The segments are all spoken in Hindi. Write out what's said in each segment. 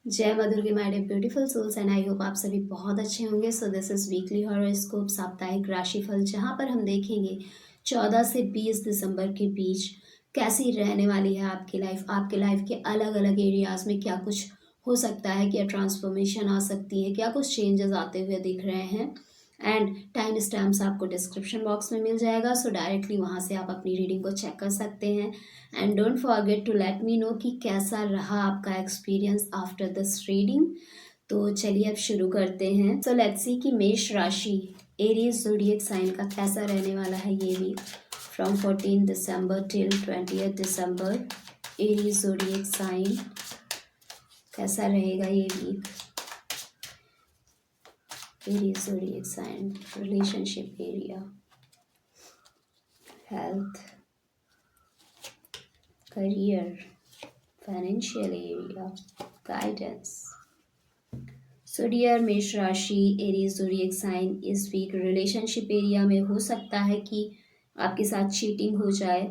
जय माँ Durge my dear beautiful souls and I hope आप सभी बहुत अच्छे होंगे। So this is weekly horoscope साप्ताहिक राशिफल, जहाँ पर हम देखेंगे 14 से 20 दिसंबर के बीच कैसी रहने वाली है आपकी लाइफ के अलग अलग एरियाज में क्या कुछ हो सकता है, क्या ट्रांसफॉर्मेशन आ सकती है, क्या कुछ चेंजेस आते हुए दिख रहे हैं। एंड टाइम स्टैम्प्स आपको डिस्क्रिप्शन बॉक्स में मिल जाएगा, सो डायरेक्टली वहाँ से आप अपनी रीडिंग को चेक कर सकते हैं। And don't forget to let me know कि कैसा रहा आपका एक्सपीरियंस आफ्टर दिस रीडिंग। तो चलिए अब शुरू करते हैं। सो लेट्स सी कि मेष राशि एरीज ज़ोडिएक साइन का कैसा रहने वाला है ये week from 14 December till 20 December. Aries zodiac sign कैसा रहेगा ये week. Aries zodiac sign relationship area, health, career, financial area, guidance. So dear मेष राशि एरीज ज़ोडिएक साइन इस वीक रिलेशनशिप एरिया में हो सकता है कि आपके साथ चीटिंग हो जाए,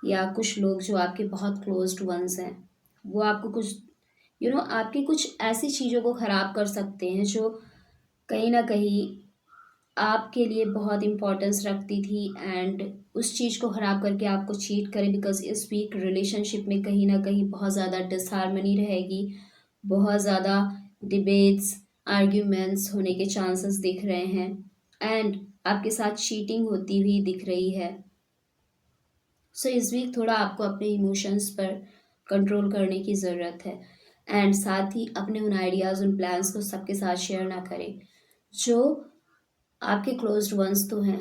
या कुछ लोग जो आपके बहुत क्लोज्ड वंस हैं वो आपको कुछ आपकी कुछ ऐसी चीज़ों को ख़राब कर सकते हैं जो कहीं ना कहीं आपके लिए बहुत इम्पोर्टेंस रखती थी, एंड उस चीज़ को ख़राब करके आपको चीट करें। बिकॉज इस वीक रिलेशनशिप में कहीं ना कहीं बहुत ज़्यादा डिसहार्मनी रहेगी, बहुत ज़्यादा डिबेट्स, आर्ग्यूमेंट्स होने के चांसेस दिख रहे हैं, एंड आपके साथ चीटिंग होती हुई दिख रही है। सो इस वीक थोड़ा आपको अपने इमोशंस पर कंट्रोल करने की ज़रूरत है, एंड साथ ही अपने उन आइडियाज़, उन प्लान्स को सबके साथ शेयर ना करें। जो आपके क्लोज्ड वंस तो हैं,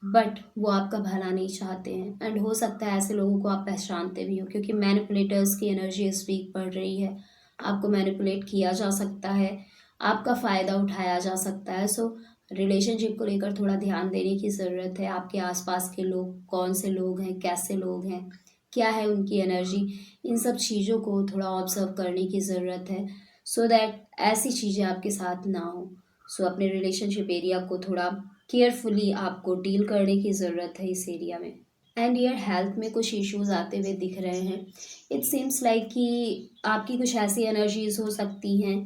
बट वो आपका भला नहीं चाहते हैं, एंड हो सकता है ऐसे लोगों को आप पहचानते भी हो, क्योंकि मैनिपुलेटर्स की एनर्जी इस वीक बढ़ रही है। आपको मैनिपुलेट किया जा सकता है, आपका फ़ायदा उठाया जा सकता है। सो रिलेशनशिप को लेकर थोड़ा ध्यान देने की ज़रूरत है। आपके आसपास के लोग कौन से लोग हैं, कैसे लोग हैं, क्या है उनकी एनर्जी, इन सब चीज़ों को थोड़ा ऑब्जर्व करने की ज़रूरत है, सो दैट ऐसी चीज़ें आपके साथ ना हो। सो अपने रिलेशनशिप एरिया को थोड़ा केयरफुली आपको डील करने की ज़रूरत है इस एरिया में। एंड ईयर हेल्थ में कुछ इश्यूज आते हुए दिख रहे हैं। इट सीम्स लाइक कि आपकी कुछ ऐसी एनर्जीज हो सकती हैं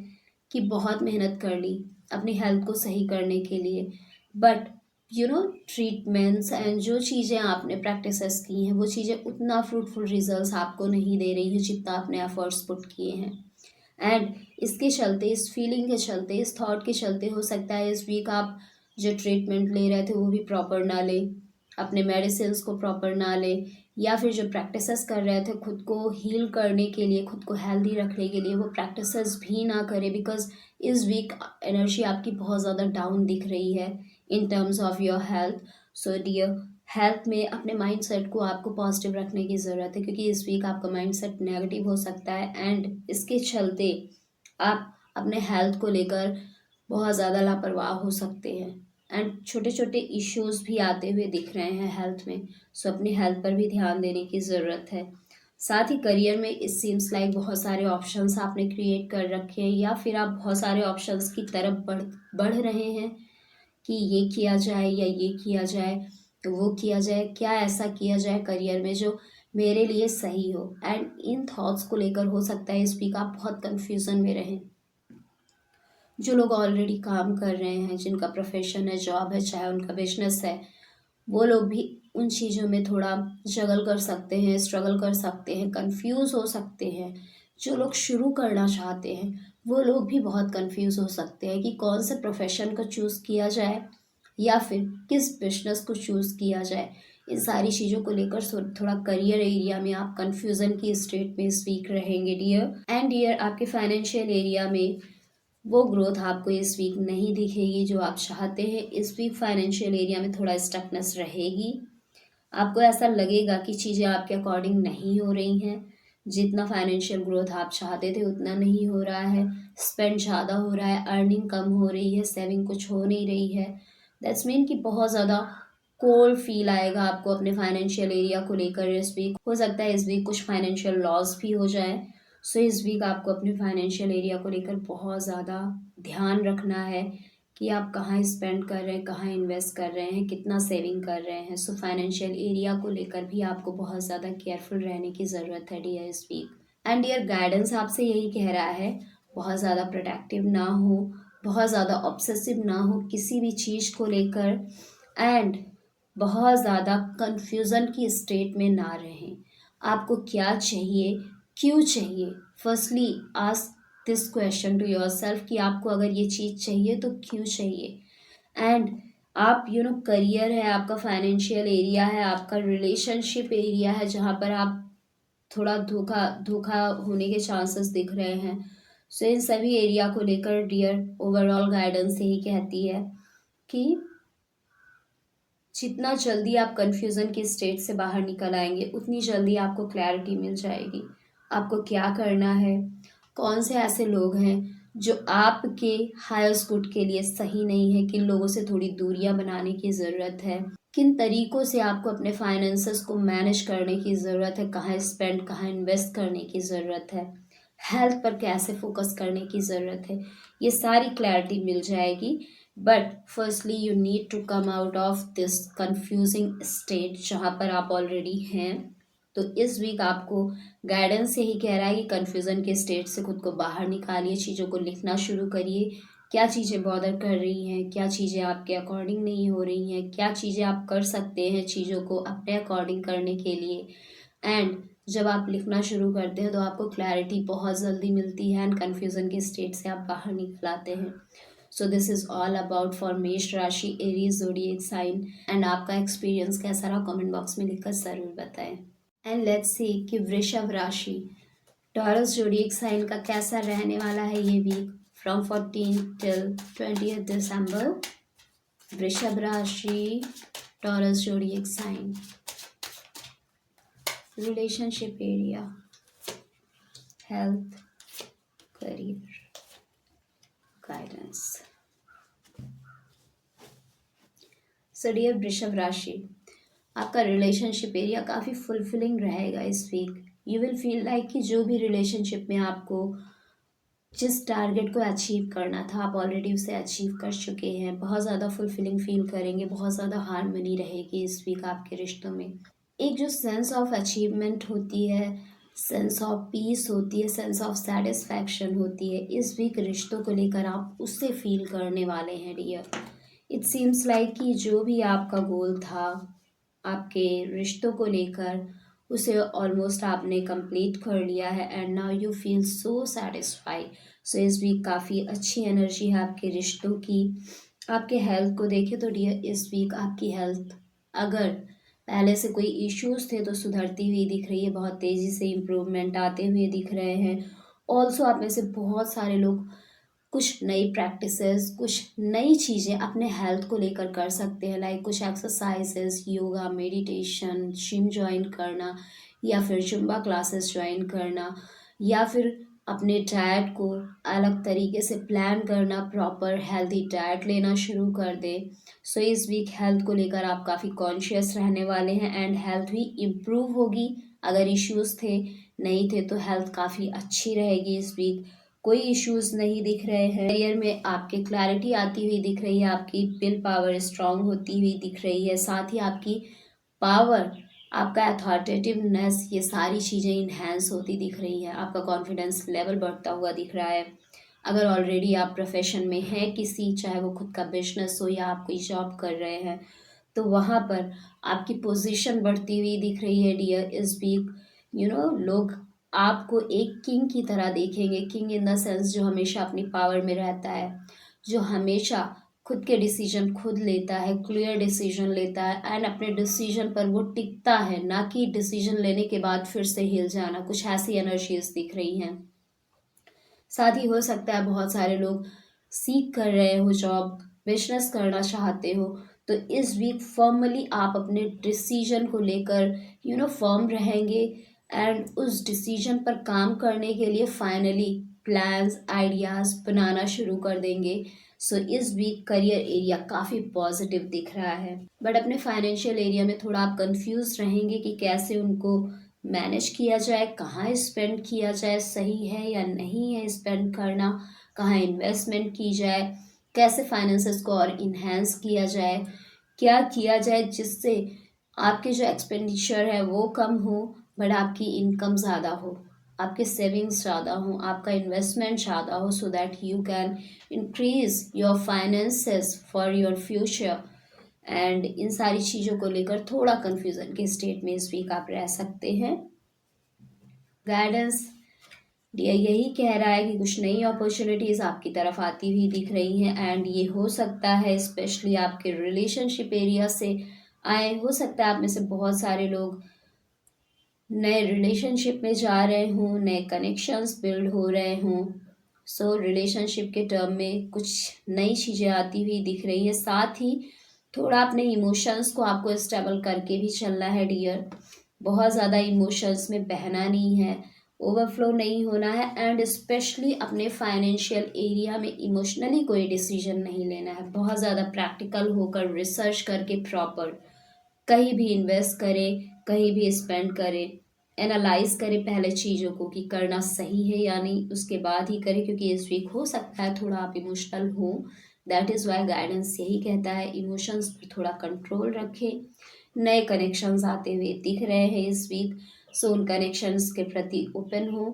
कि बहुत मेहनत कर ली अपनी हेल्थ को सही करने के लिए, बट ट्रीटमेंट्स एंड जो चीज़ें आपने प्रैक्टिसेस की हैं वो चीज़ें उतना फ्रूटफुल रिजल्ट्स आपको नहीं दे रही हैं जितना आपने एफर्ट्स पुट किए हैं। एंड इसके चलते, इस फीलिंग के चलते, इस थॉट के चलते हो सकता है इस वीक आप जो ट्रीटमेंट ले रहे थे वो भी प्रॉपर ना लें, अपने मेडिसिन को प्रॉपर ना लें, या फिर जो प्रैक्टिसेस कर रहे थे खुद को हील करने के लिए, खुद को हेल्दी रखने के लिए, वो प्रैक्टिसेस भी ना करें। बिकॉज इस वीक एनर्जी आपकी बहुत ज़्यादा डाउन दिख रही है in terms of your health. So dear, health में अपने माइंड सेट को आपको पॉजिटिव रखने की ज़रूरत है, क्योंकि इस वीक आपका माइंड सेट नेगेटिव हो सकता है, एंड इसके चलते आप अपने हेल्थ को लेकर बहुत ज़्यादा लापरवाह हो सकते हैं, एंड छोटे छोटे इश्यूज भी आते हुए दिख रहे हैं हेल्थ में। सो अपनी हेल्थ पर भी ध्यान देने की ज़रूरत है। साथ ही करियर में इट सीम्स लाइक बहुत सारे ऑप्शंस आपने क्रिएट कर रखे हैं, या फिर आप बहुत सारे ऑप्शंस की तरफ बढ़ रहे हैं कि ये किया जाए या ये किया जाए, तो वो किया जाए, क्या ऐसा किया जाए करियर में जो मेरे लिए सही हो। एंड इन थॉट्स को लेकर हो सकता है इस वीक आप बहुत कन्फ्यूज़न में रहें। जो लोग ऑलरेडी काम कर रहे हैं, जिनका प्रोफेशन है, जॉब है, चाहे उनका बिजनेस है, वो लोग भी उन चीज़ों में थोड़ा जगल कर सकते हैं, स्ट्रगल कर सकते हैं, कंफ्यूज हो सकते हैं। जो लोग शुरू करना चाहते हैं वो लोग भी बहुत कंफ्यूज हो सकते हैं कि कौन से प्रोफेशन को चूज़ किया जाए या फिर किस बिजनेस को चूज़ किया जाए। इन सारी चीज़ों को लेकर थोड़ा करियर एरिया में आप कंफ्यूजन की स्टेट में इस वीक रहेंगे डियर। एंड डियर, आपके फाइनेंशियल एरिया में वो ग्रोथ आपको इस वीक नहीं दिखेगी जो आप चाहते हैं। इस वीक फाइनेंशियल एरिया में थोड़ा स्टकनेस रहेगी। आपको ऐसा लगेगा कि चीज़ें आपके अकॉर्डिंग नहीं हो रही हैं, जितना फाइनेंशियल ग्रोथ आप चाहते थे उतना नहीं हो रहा है, स्पेंड ज़्यादा हो रहा है, अर्निंग कम हो रही है, सेविंग कुछ हो नहीं रही है। दैट्स मीन कि बहुत ज़्यादा कोल्ड फील आएगा आपको अपने फाइनेंशियल एरिया को लेकर इस वीक। हो सकता है इस वीक कुछ फाइनेंशियल लॉस भी हो जाए। सो इस वीक आपको अपने फाइनेंशियल एरिया को लेकर बहुत ज़्यादा ध्यान रखना है कि आप कहाँ स्पेंड कर रहे हैं, कहाँ इन्वेस्ट कर रहे हैं, कितना सेविंग कर रहे हैं। सो फाइनेंशियल एरिया को लेकर भी आपको बहुत ज़्यादा केयरफुल रहने की ज़रूरत है डियर इस वीक। एंड डियर, गाइडेंस आपसे यही कह रहा है, बहुत ज़्यादा प्रोडक्टिव ना हो, बहुत ज़्यादा ऑब्सेसिव ना हो किसी भी चीज़ को लेकर, एंड बहुत ज़्यादा कन्फ्यूज़न की स्टेट में ना रहें। आपको क्या चाहिए, क्यों चाहिए? Firstly ask this question to yourself कि आपको अगर ये चीज़ चाहिए तो क्यों चाहिए? एंड आप करियर है, आपका फाइनेंशियल एरिया है, आपका रिलेशनशिप एरिया है, जहाँ पर आप थोड़ा धोखा धोखा होने के चांसेस दिख रहे हैं। सो इन सभी एरिया को लेकर डियर ओवरऑल गाइडेंस यही कहती है कि जितना जल्दी आप कन्फ्यूज़न की स्टेट से बाहर निकल आएंगे, उतनी जल्दी आपको क्लैरिटी मिल जाएगी। आपको क्या करना है, कौन से ऐसे लोग हैं जो आपके हाईएस्ट गुड के लिए सही नहीं है, किन लोगों से थोड़ी दूरियां बनाने की ज़रूरत है, किन तरीक़ों से आपको अपने फाइनेंसेस को मैनेज करने की ज़रूरत है, कहाँ स्पेंड कहाँ इन्वेस्ट करने की ज़रूरत है, हेल्थ पर कैसे फोकस करने की ज़रूरत है, ये सारी क्लैरिटी मिल जाएगी। But firstly you need to come out of this confusing state जहाँ पर आप ऑलरेडी हैं। तो इस वीक आपको गाइडेंस यही कह रहा है कि कन्फ्यूज़न के स्टेट से खुद को बाहर निकालिए, चीज़ों को लिखना शुरू करिए, क्या चीज़ें बॉदर कर रही हैं, क्या चीज़ें आपके अकॉर्डिंग नहीं हो रही हैं, क्या चीज़ें आप कर सकते हैं चीज़ों को अपने अकॉर्डिंग करने के लिए। एंड जब आप लिखना शुरू करते हैं तो आपको क्लैरिटी बहुत जल्दी मिलती है एंड कन्फ्यूज़न के स्टेट से आप बाहर निकल आते हैं। So this is all about for मेष राशि, एरीज ज़ोडिएक साइन। एंड आपका एक्सपीरियंस कैसा रहा कमेंट बॉक्स में लिखकर ज़रूर बताएं। एंड लेट्स सी कि वृषभ राशि, टॉरस ज़ोडिएक साइन का कैसा रहने वाला है ये वीक फ्रॉम 14 टिल 20 दिसंबर। वृषभ राशि, Taurus zodiac sign, relationship area, health, career, guidance. So dear वृषभ राशि, आपका रिलेशनशिप एरिया काफ़ी फुलफिलिंग रहेगा इस week. You will feel like कि जो भी रिलेशनशिप में आपको जिस टारगेट को अचीव करना था आप ऑलरेडी उसे अचीव कर चुके हैं। बहुत ज़्यादा फुलफिलिंग फील करेंगे, बहुत ज़्यादा हार्मनी रहेगी इस वीक आपके रिश्तों में। एक जो सेंस ऑफ अचीवमेंट होती है, सेंस ऑफ पीस होती है, सेंस ऑफ सेटिस्फैक्शन होती है, इस वीक रिश्तों को लेकर आप उससे फील करने वाले हैं डियर। इट सीम्स लाइक कि जो भी आपका गोल था आपके रिश्तों को लेकर, उसे ऑलमोस्ट आपने कंप्लीट कर लिया है and now you feel so satisfied. So इस वीक काफ़ी अच्छी एनर्जी है आपके रिश्तों की। आपके हेल्थ को देखें तो डियर इस वीक आपकी हेल्थ, अगर पहले से कोई इश्यूज थे तो सुधरती हुई दिख रही है, बहुत तेज़ी से इम्प्रूवमेंट आते हुए दिख रहे हैं। ऑल्सो आप में से बहुत सारे लोग कुछ नई प्रैक्टिसेस, कुछ नई चीज़ें अपने हेल्थ को लेकर कर सकते हैं, लाइक कुछ exercises, yoga, meditation, gym join करना, या फिर जुम्बा क्लासेस ज्वाइन करना, या फिर अपने डाइट को अलग तरीके से प्लान करना, प्रॉपर हेल्दी डाइट लेना शुरू कर दे। सो इस वीक हेल्थ को लेकर आप काफ़ी कॉन्शियस रहने वाले हैं एंड हेल्थ भी इम्प्रूव होगी। अगर इश्यूज थे, नहीं थे, तो हेल्थ काफ़ी अच्छी रहेगी इस वीक। कोई इश्यूज नहीं दिख रहे हैं। करियर में आपके क्लैरिटी आती हुई दिख रही है, आपकी विल पावर स्ट्रांग होती हुई दिख रही है, साथ ही आपकी पावर, आपका अथॉरिटेटिवनेस, ये सारी चीज़ें इन्हेंस होती दिख रही हैं। आपका कॉन्फिडेंस लेवल बढ़ता हुआ दिख रहा है। अगर ऑलरेडी आप प्रोफेशन में हैं किसी, चाहे वो खुद का बिजनेस हो या आप कोई जॉब कर रहे हैं, तो वहाँ पर आपकी पोजीशन बढ़ती हुई दिख रही है डियर इस वीक। लोग आपको एक किंग की तरह देखेंगे, किंग इन द सेंस जो हमेशा अपनी पावर में रहता है, जो हमेशा खुद के डिसीजन खुद लेता है, क्लियर डिसीजन लेता है एंड अपने डिसीजन पर वो टिकता है, ना कि डिसीजन लेने के बाद फिर से हिल जाना। कुछ ऐसी एनर्जीज दिख रही हैं। साथ ही हो सकता है बहुत सारे लोग सीख कर रहे हो जॉब, बिजनेस करना चाहते हो, तो इस वीक फॉर्मली आप अपने डिसीजन को लेकर फर्म रहेंगे एंड उस डिसीजन पर काम करने के लिए फाइनली प्लान्स, आइडियाज़ बनाना शुरू कर देंगे। सो इस वीक करियर एरिया काफ़ी पॉजिटिव दिख रहा है, बट अपने फाइनेंशियल एरिया में थोड़ा आप कंफ्यूज रहेंगे कि कैसे उनको मैनेज किया जाए, कहाँ स्पेंड किया जाए, सही है या नहीं है स्पेंड करना, कहाँ इन्वेस्टमेंट की जाए, कैसे फाइनेंसेस को और इन्हेंस किया जाए, क्या किया जाए जिससे आपके जो एक्सपेंडिचर है वो कम हो बट आपकी इनकम ज़्यादा हो। आपके सेविंग्स ज़्यादा हों, आपका इन्वेस्टमेंट ज़्यादा हो, so that you can increase your finances for your future. And in सारी चीज़ों को लेकर थोड़ा कन्फ्यूज़न के स्टेट में इस वीक आप रह सकते हैं। गाइडेंस डियर यही कह रहा है कि कुछ नई अपॉर्चुनिटीज़ आपकी तरफ आती हुई दिख रही हैं, एंड ये हो सकता है स्पेशली आपके रिलेशनशिप एरिया से आए। हो सकता है आप में से बहुत सारे लोग नए रिलेशनशिप में जा रहे हों, नए कनेक्शंस बिल्ड हो रहे हों। सो रिलेशनशिप के टर्म में कुछ नई चीज़ें आती हुई दिख रही है। साथ ही थोड़ा अपने इमोशंस को आपको स्टेबल करके भी चलना है डियर। बहुत ज़्यादा इमोशंस में बहना नहीं है, ओवरफ्लो नहीं होना है, एंड स्पेशली अपने फाइनेंशियल एरिया में इमोशनली कोई डिसीजन नहीं लेना है। बहुत ज़्यादा प्रैक्टिकल होकर रिसर्च करके प्रॉपर कहीं भी इन्वेस्ट करें, कहीं भी स्पेंड करें, एनालाइज करें पहले चीज़ों को कि करना सही है या नहीं, उसके बाद ही करें, क्योंकि इस वीक हो सकता है थोड़ा आप इमोशनल हो। दैट इज़ वाई गाइडेंस यही कहता है इमोशंस पर थोड़ा कंट्रोल रखें। नए कनेक्शंस आते हुए दिख रहे हैं इस वीक, सो उन कनेक्शंस के प्रति ओपन हो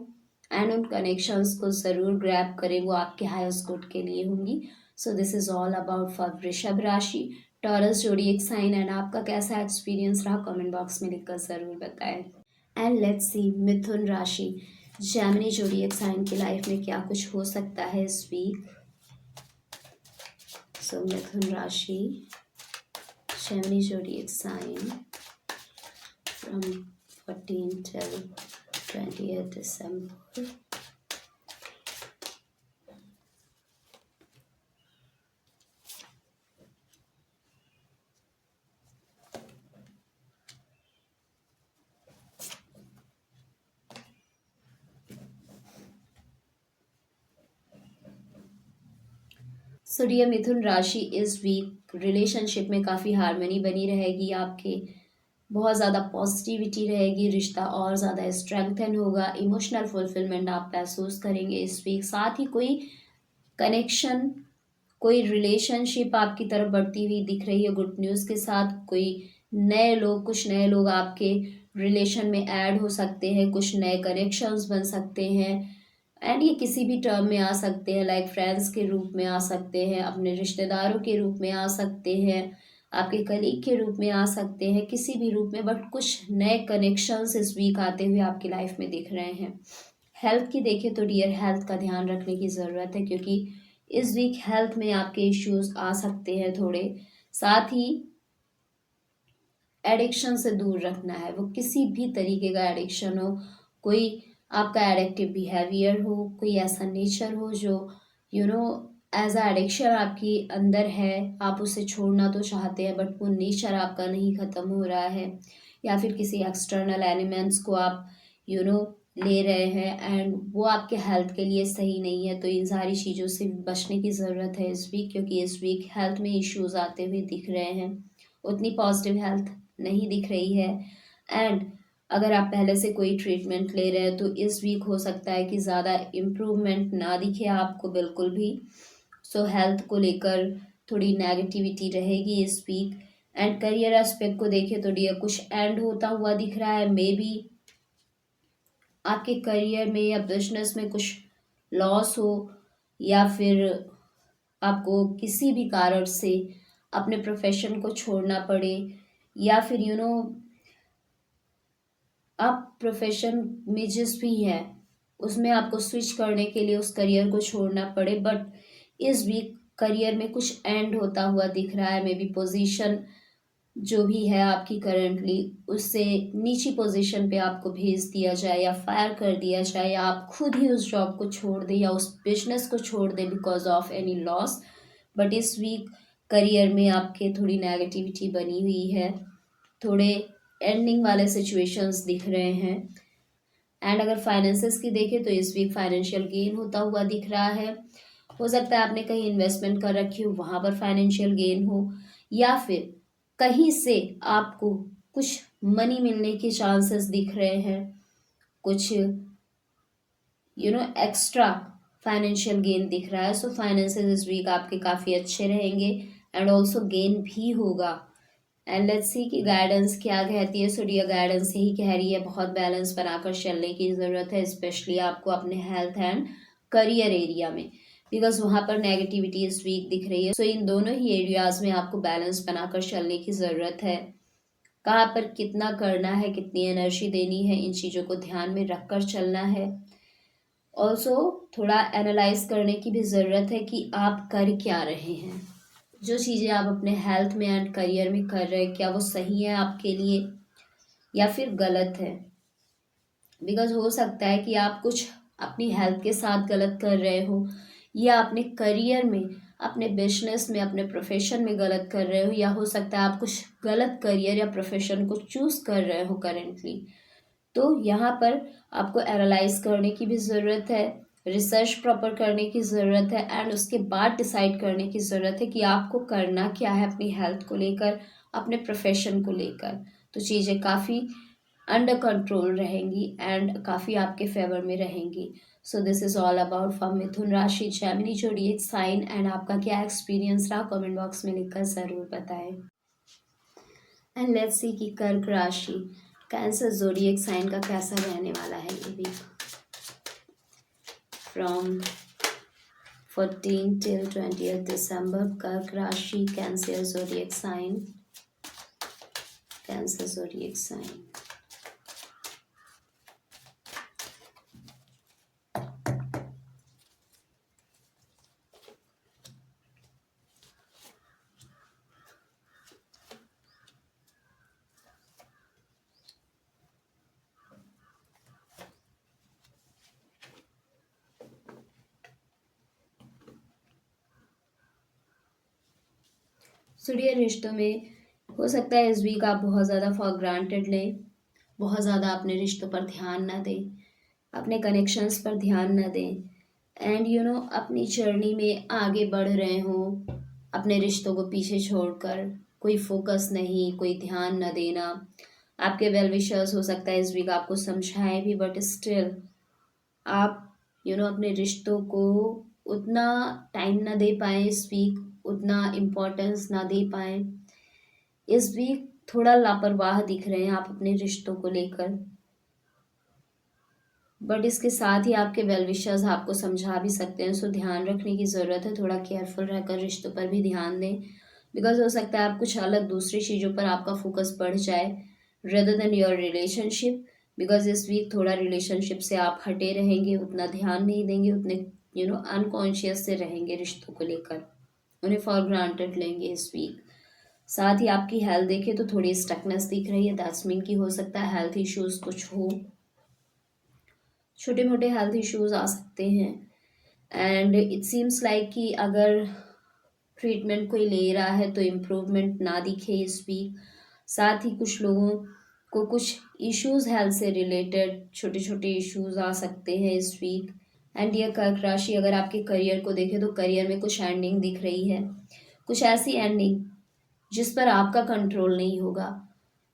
एंड उन कनेक्शंस को ज़रूर ग्रैब करें, वो आपके हाईएस्ट गुड के लिए होंगी। सो this is all about for वृषभ राशि, टॉरस जोडिएक साइन। एंड आपका कैसा एक्सपीरियंस रहा कमेंट बॉक्स में लिखकर ज़रूर बताएं। एंड लेट्स सी मिथुन राशि, जेमिनी जोडिएक साइन की लाइफ में क्या कुछ हो सकता है इस वीक। सो मिथुन राशि, Gemini zodiac sign from 14 till 20th December। So dear मिथुन राशि, इस वीक रिलेशनशिप में काफ़ी हार्मनी बनी रहेगी आपके, बहुत ज़्यादा पॉजिटिविटी रहेगी, रिश्ता और ज़्यादा स्ट्रेंथन होगा, इमोशनल फुलफिलमेंट आप महसूस करेंगे इस वीक। साथ ही कोई कनेक्शन, कोई रिलेशनशिप आपकी तरफ बढ़ती हुई दिख रही है गुड न्यूज़ के साथ। कोई नए लोग, कुछ नए लोग आपके रिलेशन में ऐड हो सकते हैं, कुछ नए कनेक्शंस बन सकते हैं, एंड ये किसी भी टर्म में आ सकते हैं, लाइक फ्रेंड्स के रूप में आ सकते हैं, अपने रिश्तेदारों के रूप में आ सकते हैं, आपके कलीग के रूप में आ सकते हैं, किसी भी रूप में, बट कुछ नए कनेक्शंस इस वीक आते हुए आपकी लाइफ में दिख रहे हैं। हेल्थ की देखें तो डियर हेल्थ का ध्यान रखने की ज़रूरत है, क्योंकि इस वीक हेल्थ में आपके इश्यूज आ सकते हैं थोड़े। साथ ही एडिक्शन से दूर रखना है, वो किसी भी तरीके का एडिक्शन हो, कोई आपका एडिक्टिव बिहेवियर हो, कोई ऐसा नेचर हो जो एज अ एडिक्शन आपकी अंदर है, आप उसे छोड़ना तो चाहते हैं बट वो नेचर आपका नहीं ख़त्म हो रहा है, या फिर किसी एक्सटर्नल एलिमेंट्स को आप यू नो ले रहे हैं एंड वो आपके हेल्थ के लिए सही नहीं है, तो इन सारी चीज़ों से बचने की ज़रूरत है इस वीक, क्योंकि इस वीक हेल्थ में इश्यूज आते हुए दिख रहे हैं, उतनी पॉजिटिव हेल्थ नहीं दिख रही है। एंड अगर आप पहले से कोई ट्रीटमेंट ले रहे हैं तो इस वीक हो सकता है कि ज़्यादा इम्प्रूवमेंट ना दिखे आपको बिल्कुल भी। सो हेल्थ को लेकर थोड़ी नेगेटिविटी रहेगी इस वीक। एंड करियर एस्पेक्ट को देखें तो डियर कुछ एंड होता हुआ दिख रहा है, मे बी आपके करियर में या बिजनेस में कुछ लॉस हो, या फिर आपको किसी भी कारण से अपने प्रोफेशन को छोड़ना पड़े, या फिर आप प्रोफेशन में जिस भी हैं उसमें आपको स्विच करने के लिए उस करियर को छोड़ना पड़े, बट इस वीक करियर में कुछ एंड होता हुआ दिख रहा है। मे बी पोजीशन जो भी है आपकी करंटली, उससे नीची पोजीशन पे आपको भेज दिया जाए या फायर कर दिया जाए, या आप खुद ही उस जॉब को छोड़ दें या उस बिजनेस को छोड़ दें because of any loss. But इस वीक करियर में आपके थोड़ी नेगेटिविटी बनी हुई है, थोड़े एंडिंग वाले सिचुएशंस दिख रहे हैं। एंड अगर फाइनेंसेस की देखें तो इस वीक फाइनेंशियल गेन होता हुआ दिख रहा है। हो सकता है आपने कहीं इन्वेस्टमेंट कर रखी हो, वहाँ पर फाइनेंशियल गेन हो, या फिर कहीं से आपको कुछ मनी मिलने के चांसेस दिख रहे हैं, कुछ एक्स्ट्रा फाइनेंशियल गेन दिख रहा है। सो फाइनेंसेस इस वीक आपके काफ़ी अच्छे रहेंगे एंड ऑल्सो गेन भी होगा एंड लेट्स सी कि गाइडेंस क्या कहती है। सो डियर गाइडेंस यही कह रही है, बहुत बैलेंस बनाकर चलने की ज़रूरत है, स्पेशली आपको अपने हेल्थ एंड करियर एरिया में, बिकॉज वहाँ पर नेगेटिविटी इस वीक दिख रही है। सो इन दोनों ही एरियाज में आपको बैलेंस बनाकर चलने की ज़रूरत है। कहाँ पर कितना करना है, कितनी एनर्जी देनी है, इन चीज़ों को ध्यान में रखकर चलना है। ऑल्सो थोड़ा एनालाइज करने की भी ज़रूरत है कि आप कर क्या रहे हैं। जो चीज़ें आप अपने हेल्थ में एंड करियर में कर रहे हैं, क्या वो सही है आपके लिए या फिर गलत है। बिकॉज हो सकता है कि आप कुछ अपनी हेल्थ के साथ गलत कर रहे हो, या अपने करियर में, अपने बिजनेस में, अपने प्रोफेशन में गलत कर रहे हो, या हो सकता है आप कुछ गलत करियर या प्रोफेशन को चूज कर रहे हो करेंटली। तो यहाँ पर आपको एनालाइज करने की भी ज़रूरत है, रिसर्च प्रॉपर करने की ज़रूरत है, एंड उसके बाद डिसाइड करने की ज़रूरत है कि आपको करना क्या है अपनी हेल्थ को लेकर, अपने प्रोफेशन को लेकर। तो चीज़ें काफ़ी अंडर कंट्रोल रहेंगी एंड काफ़ी आपके फेवर में रहेंगी। So this is all about from मिथुन राशि जेमिनी जोडिएक साइन। एंड आपका क्या एक्सपीरियंस रहा कमेंट बॉक्स में लिखकर ज़रूर बताएं। एंड लेट्स सी कि कर्क राशि कैंसर जोडिएक साइन का कैसा रहने वाला है ये वीक फ्रॉम 14 till 20 दिसंबर। कर्क राशि, कैंसर जोडिएक साइन, कैंसर जोडिएक साइन। सुडियर रिश्तों में हो सकता है इस वीक आप बहुत ज़्यादा फॉर ग्रांटेड लें, बहुत ज़्यादा अपने रिश्तों पर ध्यान ना दें, अपने कनेक्शंस पर ध्यान ना दें, एंड अपनी जर्नी में आगे बढ़ रहे हों, अपने रिश्तों को पीछे छोड़कर, कोई फोकस नहीं, कोई ध्यान न देना। आपके वेल विशर्स हो सकता है इस वीक आपको समझाएं भी, बट स्टिल आप अपने रिश्तों को उतना टाइम ना दे पाए इस वीक, उतना इम्पोर्टेंस ना दे पाए इस वीक। थोड़ा लापरवाह दिख रहे हैं आप अपने रिश्तों को लेकर, बट इसके साथ ही आपके वेल विशर्स आपको समझा भी सकते हैं। सो ध्यान रखने की ज़रूरत है, थोड़ा केयरफुल रहकर रिश्तों पर भी ध्यान दें, बिकॉज हो सकता है आप कुछ अलग दूसरी चीज़ों पर आपका फोकस बढ़ जाए rather than your relationship. Because इस वीक थोड़ा रिलेशनशिप से आप हटे रहेंगे, उतना ध्यान नहीं देंगे, उतने अनकॉन्शियस से रहेंगे रिश्तों को लेकर, उन्हें फॉर ग्रांटेड लेंगे इस वीक। साथ ही आपकी हेल्थ देखें तो थोड़ी स्टकनेस दिख रही है, दैट्स मीन की हो सकता है हेल्थ इश्यूज कुछ हो, छोटे मोटे हेल्थ इश्यूज आ सकते हैं। एंड इट सीम्स लाइक कि अगर ट्रीटमेंट कोई ले रहा है तो इम्प्रूवमेंट ना दिखे इस वीक। साथ ही कुछ लोगों को कुछ इश्यूज हेल्थ से रिलेटेड छोटे छोटे इश्यूज आ सकते हैं इस वीक। एंड ये कर्क राशि अगर आपके करियर को देखें तो करियर में कुछ एंडिंग दिख रही है, कुछ ऐसी एंडिंग जिस पर आपका कंट्रोल नहीं होगा,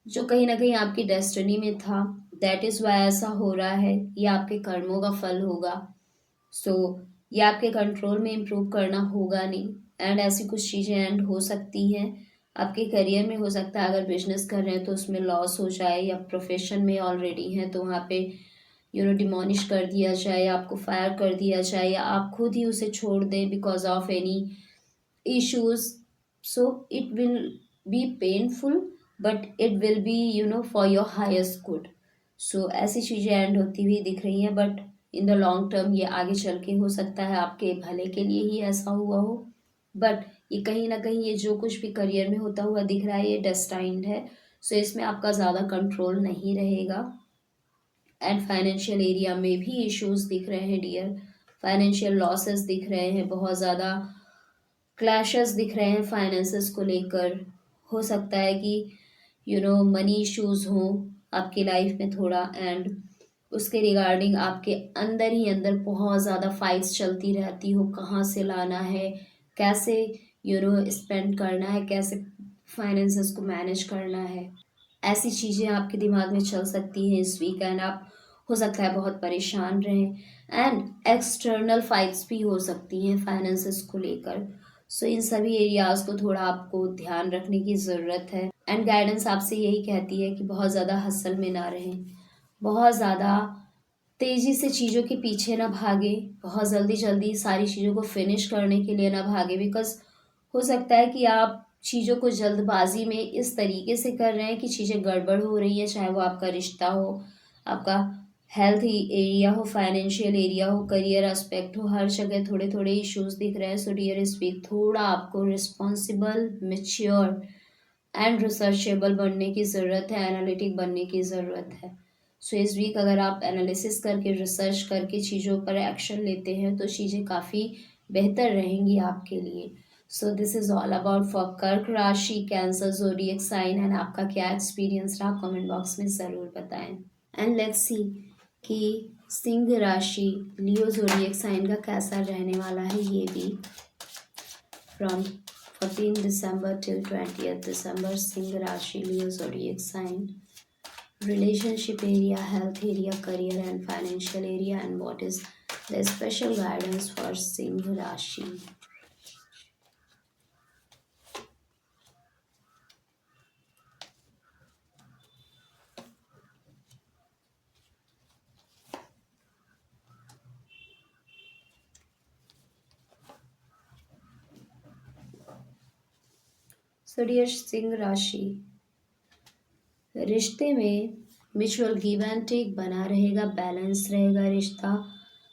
जो कहीं ना कहीं आपकी डेस्टिनी में था, दैट इज़ वाई ऐसा हो रहा है, ये आपके कर्मों का फल होगा। सो ये आपके कंट्रोल में इम्प्रूव करना होगा नहीं, एंड ऐसी कुछ चीज़ें एंड हो सकती हैं आपके करियर में। हो सकता है अगर बिजनेस कर रहे हैं तो उसमें लॉस हो जाए, या प्रोफेशन में ऑलरेडी हैं तो वहाँ पे डिमोनिश कर दिया जाए, या आपको फायर कर दिया जाए, या आप खुद ही उसे छोड़ दें because of any issues. So it will be painful, but it will be for your highest good. So ऐसी चीज़ें एंड होती हुई दिख रही हैं, but in the long term ये आगे चल के हो सकता है आपके भले के लिए ही ऐसा हुआ हो। बट ये कहीं ना कहीं ये जो कुछ भी करियर में होता हुआ दिख रहा है ये डेस्टाइंड है। सो इसमें आपका ज़्यादा कंट्रोल नहीं रहेगा। एंड फाइनेंशियल एरिया में भी इश्यूज दिख रहे हैं डियर, फाइनेंशियल लॉसेस दिख रहे हैं, बहुत ज़्यादा क्लैशेस दिख रहे हैं फाइनेंसेस को लेकर। हो सकता है कि मनी इश्यूज हों आपकी लाइफ में थोड़ा, एंड उसके रिगार्डिंग आपके अंदर ही अंदर बहुत ज़्यादा फाइट्स चलती रहती हो, कहाँ से लाना है, कैसे स्पेंड करना है, कैसे फाइनेंसेस को मैनेज करना है। ऐसी चीज़ें आपके दिमाग में चल सकती हैं इस वीक, एंड आप हो सकता है बहुत परेशान रहें। एंड एक्सटर्नल फाइट्स भी हो सकती हैं फाइनेंसेस को लेकर। सो इन सभी एरियाज़ को थोड़ा आपको ध्यान रखने की ज़रूरत है। एंड गाइडेंस आपसे यही कहती है कि बहुत ज़्यादा हसल में ना रहें, बहुत ज़्यादा तेज़ी से चीज़ों के पीछे ना भागे, बहुत जल्दी जल्दी सारी चीज़ों को फिनिश करने के लिए ना भागे, बिकॉज़ हो सकता है कि आप चीज़ों को जल्दबाजी में इस तरीके से कर रहे हैं कि चीज़ें गड़बड़ हो रही हैं, चाहे वो आपका रिश्ता हो, आपका हेल्थ ही एरिया हो, फाइनेंशियल एरिया हो, करियर एस्पेक्ट हो, हर जगह थोड़े थोड़े इश्यूज दिख रहे हैं। सो डियर इस वीक थोड़ा आपको रिस्पॉन्सिबल, मेच्योर एंड रिसर्चेबल बनने की ज़रूरत है, एनालिटिक बनने की ज़रूरत है। सो इस वीक अगर आप एनालिसिस करके, रिसर्च करके चीज़ों पर एक्शन लेते हैं तो चीज़ें काफ़ी बेहतर रहेंगी आपके लिए। सो this is all about for कर्क राशि, कैंसर ज़ोडिएक साइन, एंड आपका क्या एक्सपीरियंस रहा कमेंट बॉक्स में ज़रूर बताएं। एंड लेट्स सी कि सिंह राशि, लियो ज़ोडिएक साइन का कैसा रहने वाला है ये भी from 14 December till 20th December. सिंह राशि, Leo zodiac sign, relationship area, health area, career and financial area, and what is the special guidance for Singh Rashi. So dear Singh राशि, रिश्ते में म्यूचुअल गिव एंड टेक बना रहेगा, बैलेंस रहेगा रिश्ता,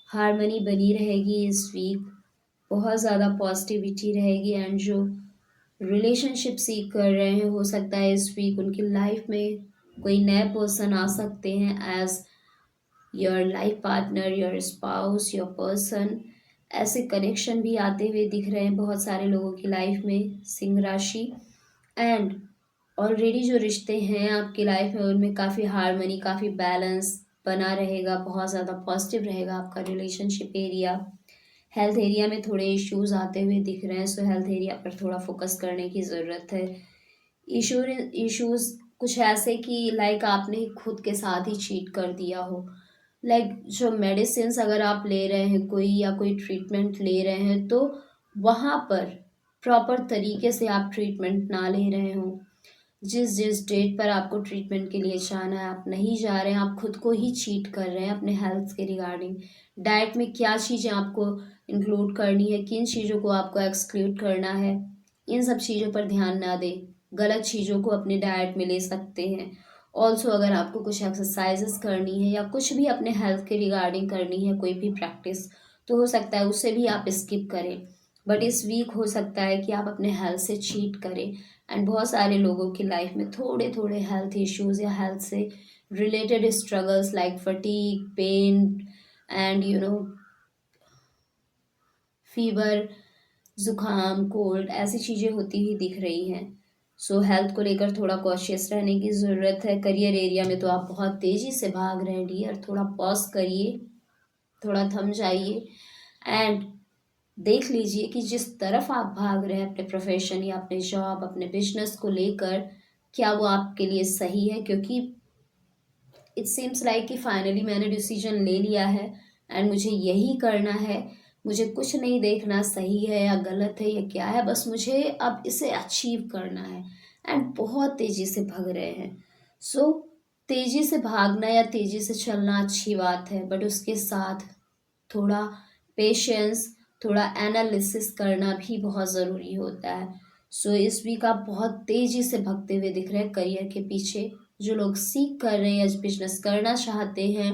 हारमनी बनी रहेगी इस वीक, बहुत ज़्यादा पॉजिटिविटी रहेगी। एंड जो रिलेशनशिप सीख कर रहे हैं, हो सकता है इस वीक उनकी लाइफ में कोई नए पर्सन आ सकते हैं as your life partner, your spouse, your person. ऐसे कनेक्शन भी आते हुए दिख रहे हैं बहुत सारे लोगों की लाइफ में, सिंह राशि। एंड ऑलरेडी जो रिश्ते हैं आपकी लाइफ में उनमें काफ़ी हार्मनी, काफ़ी बैलेंस बना रहेगा, बहुत ज़्यादा पॉजिटिव रहेगा आपका रिलेशनशिप एरिया। हेल्थ एरिया में थोड़े इश्यूज आते हुए दिख रहे हैं, सो हेल्थ एरिया पर थोड़ा फोकस करने की ज़रूरत है। इश्यूज कुछ ऐसे कि लाइक आपने खुद के साथ ही चीट कर दिया हो, लाइक जो मेडिसिन अगर आप ले रहे हैं कोई, या कोई ट्रीटमेंट ले रहे हैं, तो वहाँ पर प्रॉपर तरीके से आप ट्रीटमेंट ना ले रहे हो, जिस जिस डेट पर आपको ट्रीटमेंट के लिए जाना है आप नहीं जा रहे हैं, आप खुद को ही चीट कर रहे हैं अपने हेल्थ के रिगार्डिंग। डाइट में क्या चीज़ें आपको इंक्लूड करनी है, किन चीज़ों को आपको एक्सक्लूड करना है, इन सब चीज़ों पर ध्यान ना दें, गलत चीज़ों को अपने डाइट में ले सकते हैं। ऑल्सो अगर आपको कुछ एक्सरसाइजेस करनी है या कुछ भी अपने हेल्थ के रिगार्डिंग करनी है, कोई भी प्रैक्टिस, तो हो सकता है उससे भी आप स्किप करें। बट इस वीक हो सकता है कि आप अपने हेल्थ से चीट करें। एंड बहुत सारे लोगों की लाइफ में थोड़े थोड़े हेल्थ इश्यूज या हेल्थ से related struggles like fatigue, pain and fever, जुकाम, कोल्ड, ऐसी चीज़ें होती ही दिख रही हैं। सो हेल्थ को लेकर थोड़ा कॉशियस रहने की ज़रूरत है। करियर एरिया में तो आप बहुत तेज़ी से भाग रहे हैं डियर, थोड़ा पॉज करिए, थोड़ा थम जाइए एंड देख लीजिए कि जिस तरफ आप भाग रहे हैं अपने प्रोफेशन या अपने जॉब, अपने बिजनेस को लेकर, क्या वो आपके लिए सही है। क्योंकि इट सीम्स लाइक कि फाइनली मैंने डिसीजन ले लिया है एंड मुझे यही करना है, मुझे कुछ नहीं देखना सही है या गलत है या क्या है, बस मुझे अब इसे अचीव करना है। एंड बहुत तेज़ी से भाग रहे हैं। सो तेज़ी से भागना या तेज़ी से चलना अच्छी बात है, बट उसके साथ थोड़ा पेशेंस, थोड़ा एनालिसिस करना भी बहुत ज़रूरी होता है। सो इस वीक आप बहुत तेज़ी से भागते हुए दिख रहे हैं करियर के पीछे। जो लोग सीख कर रहे हैं या बिजनेस करना चाहते हैं,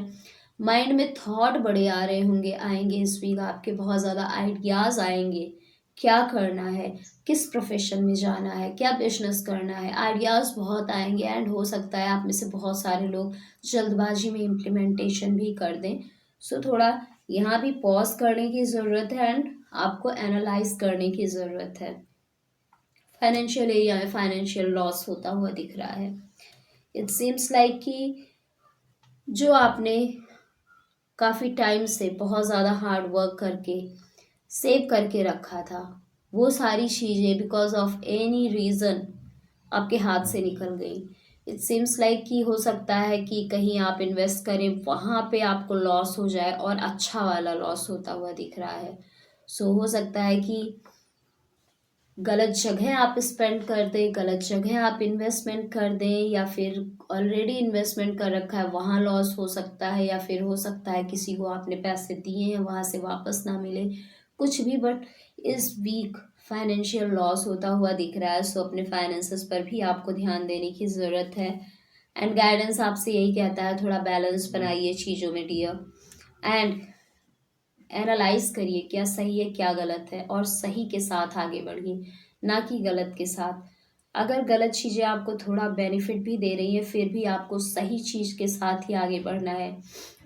माइंड में थॉट बड़े आ रहे होंगे, आएंगे इस वीक आपके, बहुत ज़्यादा आइडियाज़ आएंगे, क्या करना है, किस प्रोफेशन में जाना है, क्या बिजनेस करना है, आइडियाज़ बहुत आएंगे। एंड हो सकता है आप में से बहुत सारे लोग जल्दबाजी में इम्प्लीमेंटेशन भी कर दें। सो थोड़ा यहाँ भी पॉज करने की ज़रूरत है एंड आपको एनालाइज करने की ज़रूरत है। फाइनेंशियल एरिया में फाइनेंशियल लॉस होता हुआ दिख रहा है। इट सीम्स लाइक कि जो आपने काफ़ी टाइम से बहुत ज़्यादा हार्ड वर्क करके सेव करके रखा था, वो सारी चीज़ें बिकॉज ऑफ एनी रीज़न आपके हाथ से निकल गई। इट सीम्स लाइक कि हो सकता है कि कहीं आप इन्वेस्ट करें, वहाँ पे आपको लॉस हो जाए और अच्छा वाला लॉस होता हुआ दिख रहा है। सो हो सकता है कि गलत जगह आप स्पेंड कर दें, गलत जगह आप इन्वेस्टमेंट कर दें, या फिर ऑलरेडी इन्वेस्टमेंट कर रखा है वहाँ लॉस हो सकता है, या फिर हो सकता है किसी को आपने पैसे दिए हैं वहाँ से वापस ना मिले, कुछ भी। बट इस वीक फाइनेंशियल लॉस होता हुआ दिख रहा है, सो अपने फाइनेंसेस पर भी आपको ध्यान देने की ज़रूरत है। एंड गाइडेंस आपसे यही कहता है, थोड़ा बैलेंस बनाइए चीज़ों में डियर। एंड एनालाइज करिए क्या सही है क्या गलत है, और सही के साथ आगे बढ़िए, ना कि गलत के साथ। अगर गलत चीज़ें आपको थोड़ा बेनिफिट भी दे रही हैं, फिर भी आपको सही चीज़ के साथ ही आगे बढ़ना है,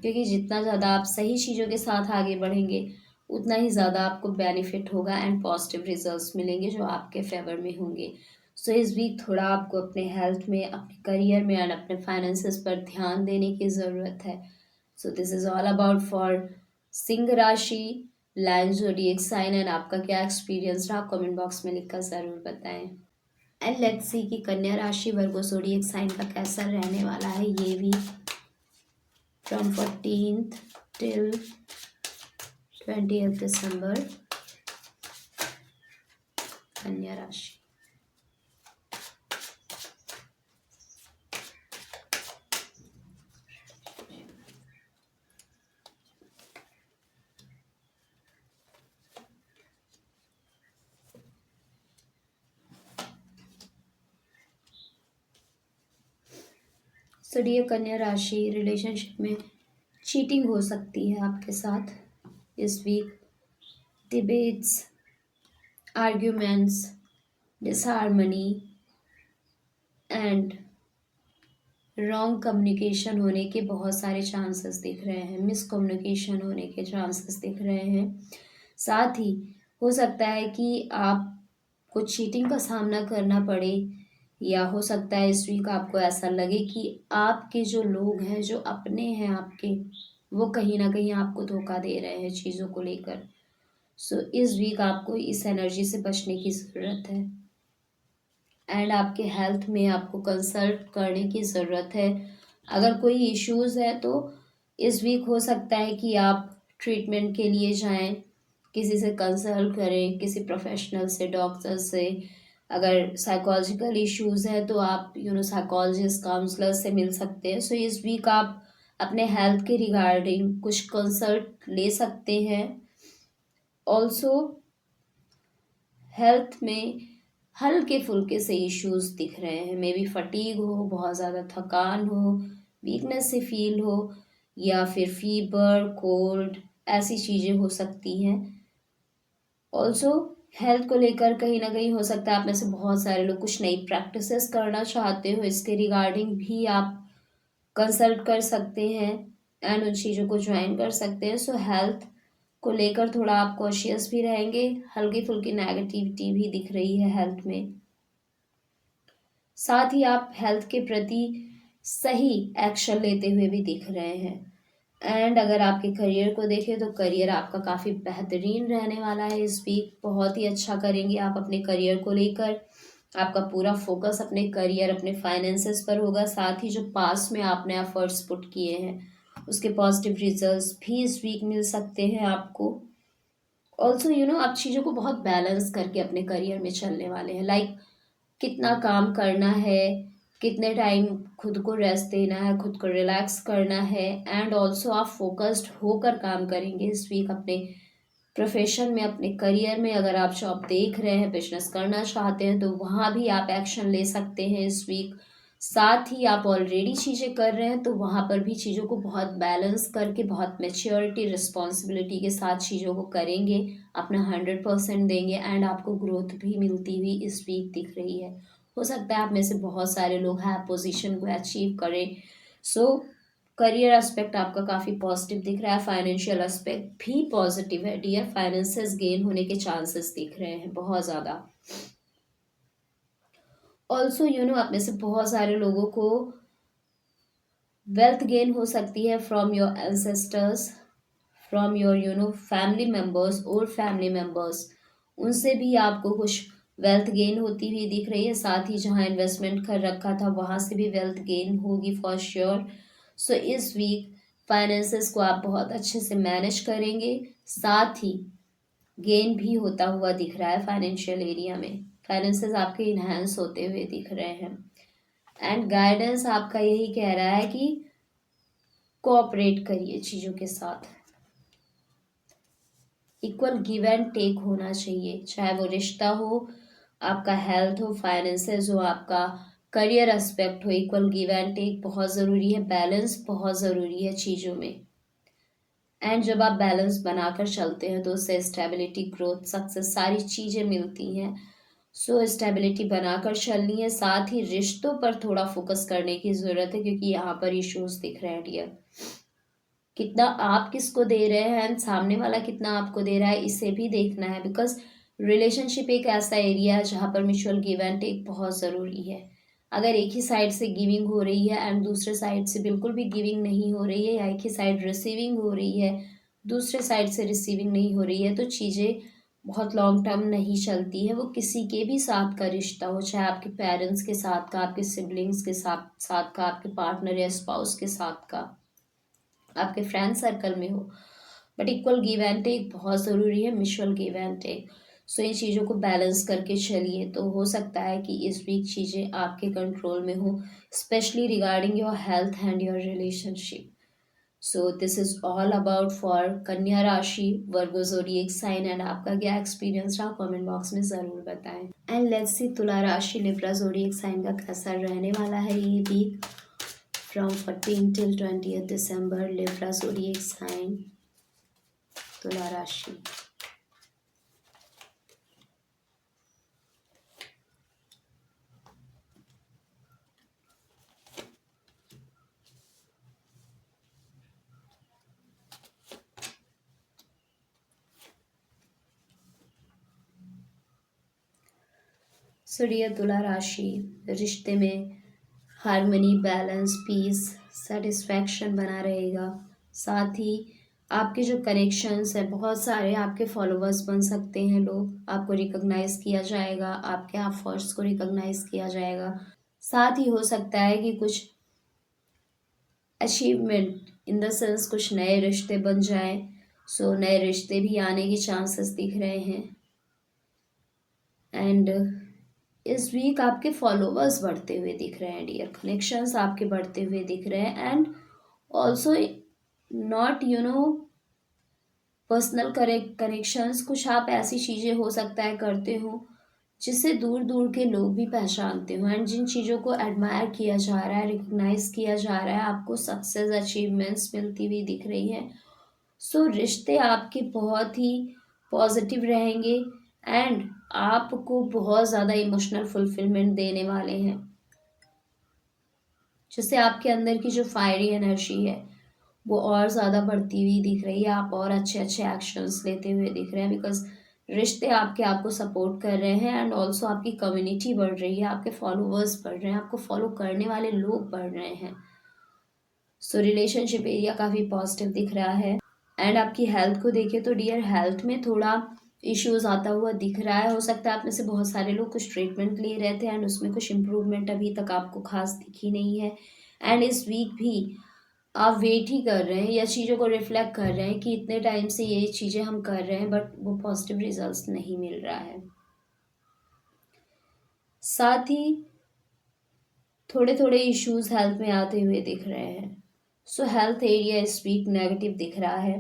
क्योंकि जितना ज़्यादा आप सही चीज़ों के साथ आगे बढ़ेंगे उतना ही ज़्यादा आपको बेनिफिट होगा एंड पॉजिटिव रिजल्ट्स मिलेंगे जो आपके फेवर में होंगे। सो इस वीक थोड़ा आपको अपने हेल्थ में, अपने करियर में एंड अपने फाइनेंसेस पर ध्यान देने की ज़रूरत है। सो this is all about for Singh राशि, लायन ज़ोडिएक साइन। एंड आपका क्या एक्सपीरियंस रहा कमेंट बॉक्स में लिखकर ज़रूर बताएं। एंड लेट्स सी कि कन्या राशि वर्गो ज़ोडिएक साइन का कैसा रहने वाला है ये week, from 14th till 20th दिसंबर। कन्या राशि, सो डियर कन्या राशि, रिलेशनशिप में चीटिंग हो सकती है आपके साथ इस week. Debates, arguments, disharmony and wrong communication होने के बहुत सारे चांसेस दिख रहे हैं, मिसकम्युनिकेशन होने के चांसेस दिख रहे हैं। साथ ही हो सकता है कि आप कुछ चीटिंग का सामना करना पड़े, या हो सकता है इस वीक आपको ऐसा लगे कि आपके जो लोग हैं, जो अपने हैं आपके, वो कहीं ना कहीं आपको धोखा दे रहे हैं चीज़ों को लेकर। सो इस वीक आपको इस एनर्जी से बचने की ज़रूरत है। एंड आपके हेल्थ में आपको कंसल्ट करने की ज़रूरत है। अगर कोई इश्यूज़ है तो इस वीक हो सकता है कि आप ट्रीटमेंट के लिए जाएं, किसी से कंसल्ट करें, किसी प्रोफेशनल से, डॉक्टर से। अगर साइकोलॉजिकल इश्यूज़ है तो आप साइकोलॉजिस्ट, काउंसलर से मिल सकते हैं। सो इस वीक आप अपने हेल्थ के रिगार्डिंग कुछ कंसल्ट ले सकते हैं। ऑल्सो हेल्थ में हल्के फुल्के से इश्यूज दिख रहे हैं, मे बी फटीग हो, बहुत ज़्यादा थकान हो, वीकनेस से फील हो, या फिर फीवर, कोल्ड, ऐसी चीज़ें हो सकती हैं। ऑल्सो हेल्थ को लेकर कहीं ना कहीं हो सकता है आप में से बहुत सारे लोग कुछ नई प्रैक्टिसेस करना चाहते हो, इसके रिगार्डिंग भी आप कंसल्ट कर सकते हैं एंड उन चीज़ों को ज्वाइन कर सकते हैं। सो हेल्थ को लेकर थोड़ा आप कॉशियस भी रहेंगे, हल्की फुल्की नेगेटिविटी भी दिख रही है हेल्थ में। साथ ही आप हेल्थ के प्रति सही एक्शन लेते हुए भी दिख रहे हैं। एंड अगर आपके करियर को देखें तो करियर आपका काफ़ी बेहतरीन रहने वाला है इस वीक, बहुत ही अच्छा करेंगे आप अपने करियर को लेकर। आपका पूरा फोकस अपने करियर, अपने फाइनेंसेस पर होगा। साथ ही जो पास में आपने एफर्ट्स पुट किए हैं उसके पॉजिटिव रिजल्ट्स भी इस वीक मिल सकते हैं आपको। ऑल्सो आप चीज़ों को बहुत बैलेंस करके अपने करियर में चलने वाले हैं, लाइक कितना काम करना है, कितने टाइम खुद को रेस्ट देना है, खुद को रिलैक्स करना है। एंड ऑल्सो आप फोकस्ड होकर काम करेंगे इस वीक अपने प्रोफेशन में, अपने करियर में। अगर आप जॉब देख रहे हैं, बिजनेस करना चाहते हैं तो वहाँ भी आप एक्शन ले सकते हैं इस वीक। साथ ही आप ऑलरेडी चीज़ें कर रहे हैं तो वहाँ पर भी चीज़ों को बहुत बैलेंस करके, बहुत मेच्योरिटी, रिस्पॉन्सिबिलिटी के साथ चीज़ों को करेंगे, अपना 100% देंगे एंड आपको ग्रोथ भी मिलती हुई इस वीक दिख रही है। हो सकता है आप में से बहुत सारे लोग हाई पोजीशन को अचीव करें। सो करियर एस्पेक्ट आपका काफ़ी पॉजिटिव दिख रहा है, फाइनेंशियल एस्पेक्ट भी पॉजिटिव है डियर, फाइनेंसेस गेन होने के चांसेस दिख रहे हैं बहुत ज़्यादा। ऑल्सो आप में से बहुत सारे लोगों को वेल्थ गेन हो सकती है from your ancestors, from your family members, old family members. उनसे भी आपको कुछ वेल्थ गेन होती हुई दिख रही है। साथ ही जहाँ इन्वेस्टमेंट कर रखा था वहाँ से भी वेल्थ गेन होगी फॉर श्योर। सो इस वीक फाइनेंसेस को आप बहुत अच्छे से मैनेज करेंगे। साथ ही गेन भी होता हुआ दिख रहा है फाइनेंशियल एरिया में, फाइनेंसेस आपके इन्हांस होते हुए दिख रहे हैं। एंड गाइडेंस आपका यही कह रहा है कि कोऑपरेट करिए चीज़ों के साथ, इक्वल गिव एंड टेक होना चाहिए, चाहे वो रिश्ता हो, आपका हेल्थ हो, फाइनेंसेस हो, आपका करियर एस्पेक्ट हो, इक्वल गिव एंड टेक बहुत ज़रूरी है, बैलेंस बहुत ज़रूरी है चीज़ों में। एंड जब आप बैलेंस बनाकर चलते हैं तो उससे स्टेबिलिटी, ग्रोथ, सक्सेस सारी चीज़ें मिलती हैं। सो स्टेबिलिटी बनाकर चलनी है, साथ ही रिश्तों पर थोड़ा फोकस करने की ज़रूरत है, क्योंकि यहाँ पर इश्यूज दिख रहे हैं डियर। कितना आप किसको दे रहे हैं एंड सामने वाला कितना आपको दे रहा है, इसे भी देखना है, बिकॉज रिलेशनशिप एक ऐसा एरिया है जहाँ पर म्यूचुअल गिव एंड टेक बहुत ज़रूरी है। अगर एक ही साइड से गिविंग हो रही है एंड दूसरे साइड से बिल्कुल भी गिविंग नहीं हो रही है, या एक ही साइड रिसीविंग हो रही है, दूसरे साइड से रिसीविंग नहीं हो रही है, तो चीज़ें बहुत लॉन्ग टर्म नहीं चलती है। वो किसी के भी साथ का रिश्ता हो, चाहे आपके पेरेंट्स के साथ का, आपके सिबलिंग्स के साथ साथ का, आपके पार्टनर या स्पाउस के साथ का, आपके फ्रेंड सर्कल में हो, but equal give and take बहुत ज़रूरी है, mutual give and take. So इन चीज़ों को बैलेंस करके चलिए, तो हो सकता है कि इस वीक चीज़ें आपके कंट्रोल में हो, specially regarding your health and your relationship. So this is all about for कन्या राशि, वर्गो ज़ोडिएक साइन। एंड आपका क्या एक्सपीरियंस रहा कमेंट बॉक्स में ज़रूर बताएं। एंड लेट्स सी तुला राशि, लिब्रा ज़ोडिएक साइन का कैसा रहने वाला है ये week from 14 till 20th December. Libra zodiac sign, तुला राशि। सूर्य तुला राशि, रिश्ते में हार्मनी, बैलेंस, पीस, सेटिस्फैक्शन बना रहेगा। साथ ही आपके जो कनेक्शंस हैं, बहुत सारे आपके फॉलोअर्स बन सकते हैं लोग, आपको रिकॉग्नाइज किया जाएगा, आपके एफर्ट्स को रिकॉग्नाइज किया जाएगा। साथ ही हो सकता है कि कुछ अचीवमेंट इन द सेंस कुछ नए रिश्ते बन जाएं। सो नए रिश्ते भी आने के चांसेस दिख रहे हैं। एंड इस वीक आपके फॉलोअर्स बढ़ते हुए दिख रहे हैं डियर, कनेक्शंस आपके बढ़ते हुए दिख रहे हैं। And also not personal connections, कुछ आप ऐसी चीज़ें हो सकता है करते हो जिससे दूर दूर के लोग भी पहचानते हो, एंड जिन चीज़ों को एडमायर किया जा रहा है, रिकग्नाइज किया जा रहा है, आपको सक्सेस अचीवमेंट्स मिलती हुई दिख रही हैं। सो रिश्ते आपके बहुत ही पॉजिटिव रहेंगे एंड आपको बहुत ज़्यादा इमोशनल फुलफिलमेंट देने वाले हैं, जिससे आपके अंदर की जो फायरी एनर्जी है वो और ज़्यादा बढ़ती हुई दिख रही है। आप और अच्छे अच्छे एक्शंस लेते हुए दिख रहे हैं, बिकॉज रिश्ते आपके आपको सपोर्ट कर रहे हैं एंड ऑल्सो आपकी कम्युनिटी बढ़ रही है, आपके फॉलोअर्स बढ़ रहे हैं, आपको फॉलो करने वाले लोग बढ़ रहे हैं। सो रिलेशनशिप एरिया काफ़ी पॉजिटिव दिख रहा है। एंड आपकी हेल्थ को देखें तो डियर, हेल्थ में थोड़ा इश्यूज आता हुआ दिख रहा है। हो सकता है आप में से बहुत सारे लोग कुछ ट्रीटमेंट ले रहे थे एंड उसमें कुछ इम्प्रूवमेंट अभी तक आपको खास दिखी नहीं है। एंड इस वीक भी आप वेट ही कर रहे हैं या चीज़ों को रिफ्लेक्ट कर रहे हैं कि इतने टाइम से ये चीज़ें हम कर रहे हैं बट वो पॉजिटिव रिजल्ट्स नहीं मिल रहा है। साथ ही थोड़े थोड़े इश्यूज हेल्थ में आते हुए दिख रहे हैं। सो हेल्थ एरिया इस वीक नेगेटिव दिख रहा है।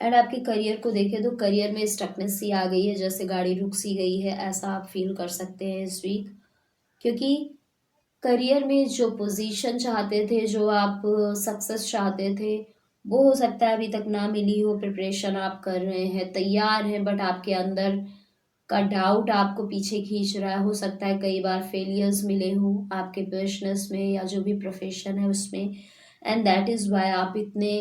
एंड आपके करियर को देखें तो करियर में स्टकनेस सी आ गई है, जैसे गाड़ी रुक सी गई है, ऐसा आप फील कर सकते हैं इस वीक। क्योंकि करियर में जो पोजीशन चाहते थे, जो आप सक्सेस चाहते थे, वो हो सकता है अभी तक ना मिली हो। प्रिपरेशन आप कर रहे हैं, तैयार हैं, बट आपके अंदर का डाउट आपको पीछे खींच रहा है। हो सकता है कई बार फेलियर्स मिले हों आपके बिजनेस में या जो भी प्रोफेशन है उसमें, एंड दैट इज़ वाई आप इतने